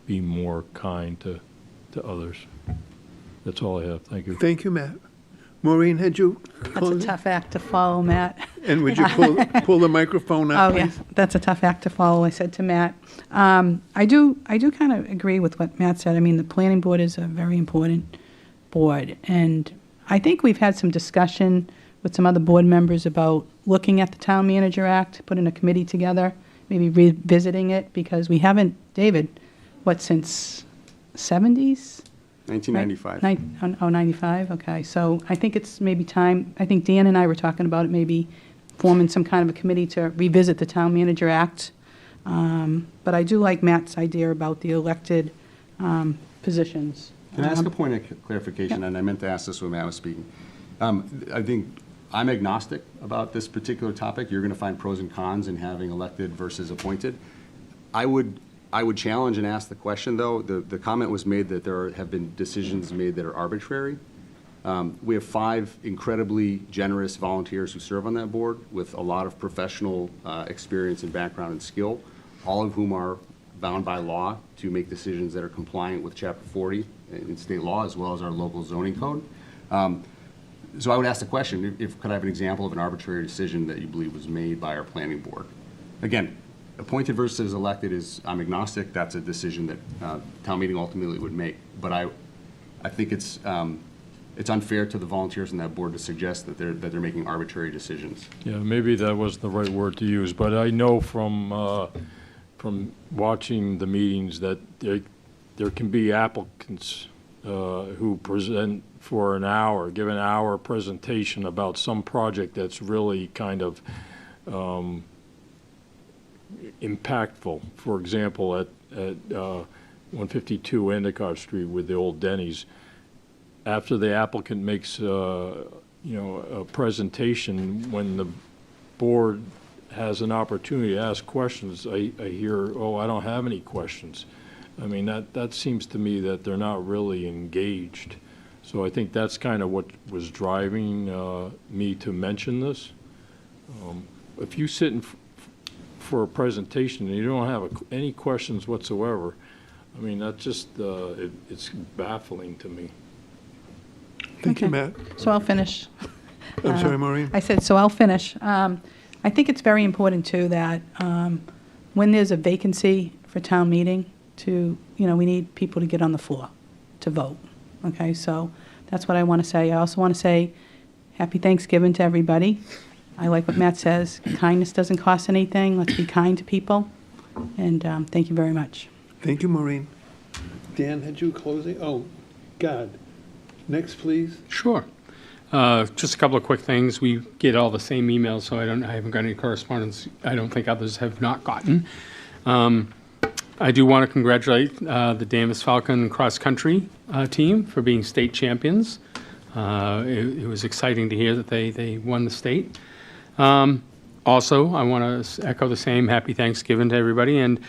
be more kind to others. That's all I have. Thank you. Thank you, Matt. Maureen, had you? That's a tough act to follow, Matt. And would you pull the microphone up, Oh, yeah, please? that's a tough act to follow, I said to Matt. I do kind of agree with what Matt said. I mean, the planning board is a very important board, and I think we've had some discussion with some other board members about looking at the Town Manager Act, putting a committee together, maybe revisiting it, because we haven't, David, since 70s? 1995. 95, okay. So I think it's maybe time, I think Dan and I were talking about it, maybe forming some kind of a committee to revisit the Town Manager Act. But I do like Matt's idea about the elected positions. Can I ask a point of clarification? Yeah. And I meant to ask this when Matt was speaking. I think I'm agnostic about this particular topic. You're going to find pros and cons in having elected versus appointed. I would challenge and ask the question, though. The comment was made that there have been decisions made that are arbitrary. We have 5 incredibly generous volunteers who serve on that board with a lot of professional experience and background and skill, all of whom are bound by law to make decisions that are compliant with Chapter 40 in state law, as well as our local zoning code. So I would ask the question, could I have an example of an arbitrary decision that you believe was made by our planning board? Again, appointed versus elected I'm agnostic. That's a decision that town meeting ultimately would make. But I think it's unfair to the volunteers on that board to suggest that they're making arbitrary decisions. Yeah, maybe that was the right word to use, but I know from watching the meetings that there can be applicants who present for an hour, give an hour presentation about some project that's really kind of impactful. For example, at 152 Endicott Street with the old Denny's, after the applicant makes a presentation, when the board has an opportunity to ask questions, I hear, "Oh, I don't have any questions." I mean, that seems to me that they're not really engaged. So I think that's kind of what was driving me to mention this. If you sit for a presentation and you don't have any questions whatsoever, I mean, that's just, it's baffling to me. Thank you, Okay. Matt. So I'll finish. I'm sorry, Maureen. I said, so I'll finish. I think it's very important, too, that when there's a vacancy for town meeting, we need people to get on the floor to vote. Okay, so that's what I want to say. I also want to say Happy Thanksgiving to everybody. I like what Matt says. Kindness doesn't cost anything. Let's be kind to people. And thank you very much. Thank you, Maureen. Dan, had you closing? Oh, God. Next, please. Sure. Just a couple of quick things. We get all the same emails, so I haven't got any correspondence. I don't think others have not gotten. I do want to congratulate the Danvers Falcon cross country team for being state champions. It was exciting to hear that they won the state. Also, I want to echo the same Happy Thanksgiving to everybody, and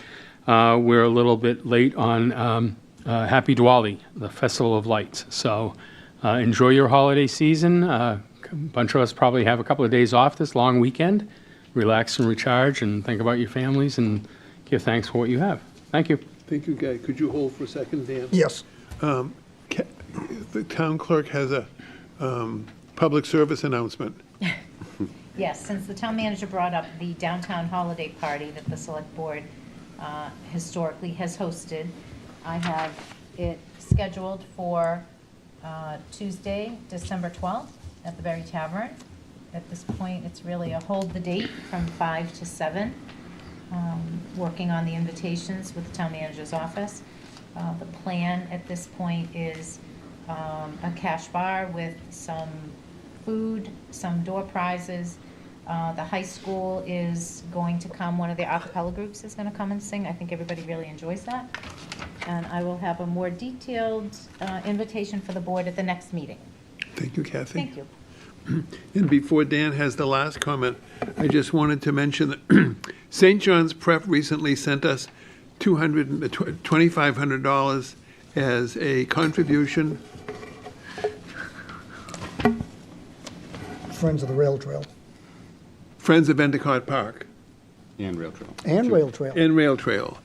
we're a little bit late on Happy Diwali, the Festival of Lights. So enjoy your holiday season. A bunch of us probably have a couple of days off this long weekend. Relax and recharge and think about your families and give thanks for what you have. Thank you. Thank you, Guy. Could you hold for a second, Dan? Yes. The town clerk has a public service announcement. Yes, since the town manager brought up the downtown holiday party that the select board historically has hosted, I have it scheduled for Tuesday, December 12th at the Berry Tavern. At this point, it's really a hold the date from 5 to 7, working on the invitations with the town manager's office. The plan at this point is a cash bar with some food, some door prizes. The high school is going to come, one of their a cappella groups is going to come and sing. I think everybody really enjoys that. And I will have a more detailed invitation for the board at the next meeting. Thank you, Kathy. Thank you. And before Dan has the last comment, I just wanted to mention that St. John's Prep recently sent us $2,500 as a contribution. Friends of the Rail Trail. Friends of Endicott Park. And Rail Trail. And Rail Trail. And Rail Trail.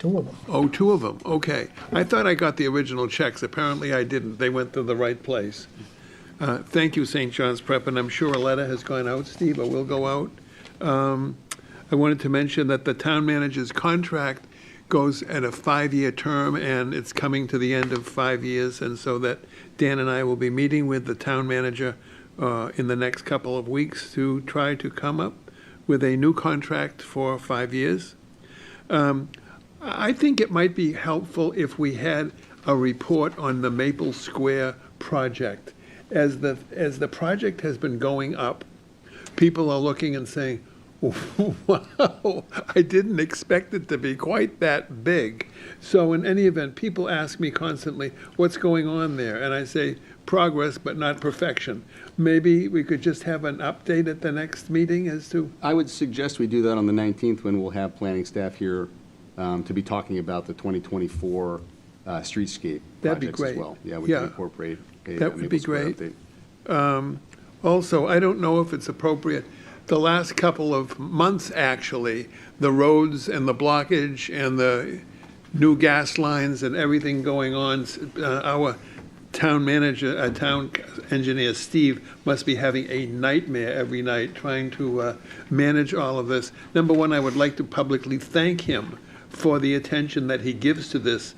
2 of them. Oh, 2 of them, okay. I thought I got the original checks. Apparently I didn't. They went to the right place. Thank you, St. John's Prep, and I'm sure a letter has gone out, Steve, or will go out. I wanted to mention that the town manager's contract goes at a 5-year term, and it's coming to the end of 5 years, and so that Dan and I will be meeting with the town manager in the next couple of weeks to try to come up with a new contract for 5 years. I think it might be helpful if we had a report on the Maple Square project. As the project has been going up, people are looking and saying, wow, I didn't expect it to be quite that big. So in any event, people ask me constantly, what's going on there? And I say, progress, but not perfection. Maybe we could just have an update at the next meeting as to... I would suggest we do that on the 19th when we'll have planning staff here to be talking about the 2024 streetscape That'd be projects great. as well. Yeah, we Yeah. can incorporate a That would Maple be Square great. update. Also, I don't know if it's appropriate, the last couple of months, actually, the roads and the blockage and the new gas lines and everything going on, our town manager, town engineer, Steve, must be having a nightmare every night trying to manage all of this. Number one, I would like to publicly thank him for the attention that he gives to this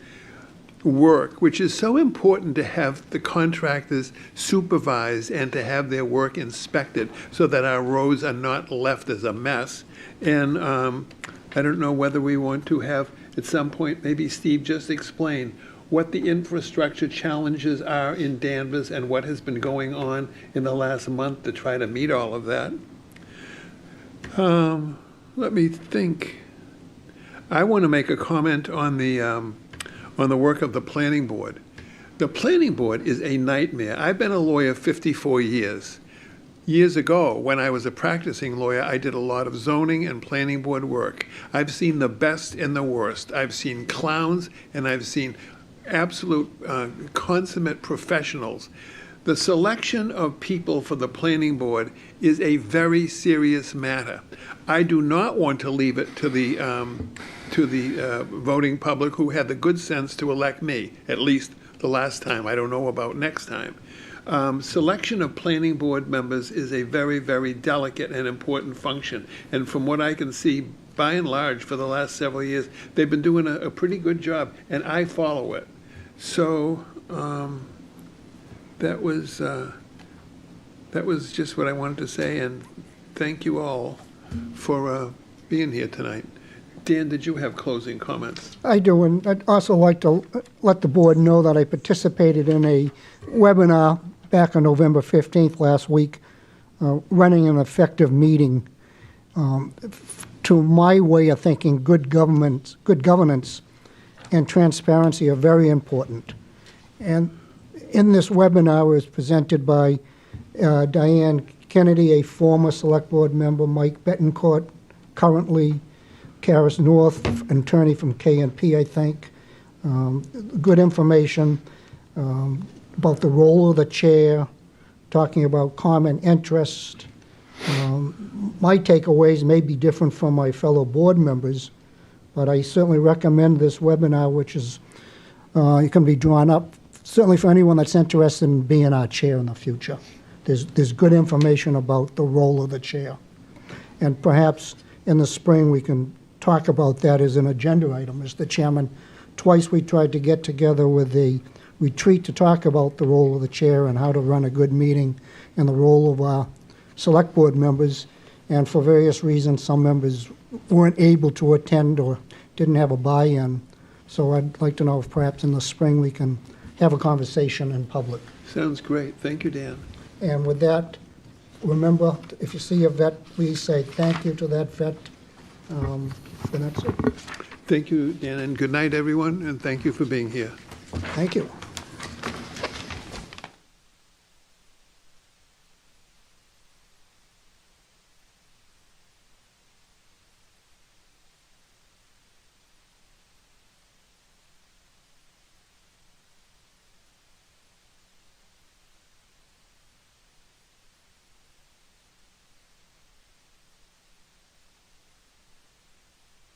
work, which is so important to have the contractors supervised and to have their work inspected so that our roads are not left as a mess. And I don't know whether we want to have, at some point, maybe Steve just explain what the infrastructure challenges are in Danvers and what has been going on in the last month to try to meet all of that. Let me think. I want to make a comment on the work of the planning board. The planning board is a nightmare. I've been a lawyer 54 years. Years ago, when I was a practicing lawyer, I did a lot of zoning and planning board work. I've seen the best and the worst. I've seen clowns, and I've seen absolute consummate professionals. The selection of people for the planning board is a very serious matter. I do not want to leave it to the voting public who had the good sense to elect me, at least the last time. I don't know about next time. Selection of planning board members is a very, very delicate and important function. And from what I can see, by and large, for the last several years, they've been doing a pretty good job, and I follow it. So that was just what I wanted to say, and thank you all for being here tonight. Dan, did you have closing comments? I do, and I'd also like to let the board know that I participated in a webinar back on November 15th last week, running an effective meeting. To my way of thinking, good governance and transparency are very important. And in this webinar, it was presented by Diane Kennedy, a former select board member, Mike Betancourt, currently Karis North, an attorney from KNP, I think. Good information about the role of the chair, talking about common interest. My takeaways may be different from my fellow board members, but I certainly recommend this webinar, which is, it can be drawn up, certainly for anyone that's interested in being our chair in the future. There's good information about the role of the chair. And perhaps in the spring, we can talk about that as an agenda item, Mr. Chairman. Twice we tried to get together with a retreat to talk about the role of the chair and how to run a good meeting and the role of our select board members. And for various reasons, some members weren't able to attend or didn't have a buy-in. So I'd like to know if perhaps in the spring we can have a conversation in public. Sounds great. Thank you, Dan. And with that, remember, if you see a vet, please say thank you to that vet. And that's it. Thank you, Dan, and good night, everyone, and thank you for being here. Thank you.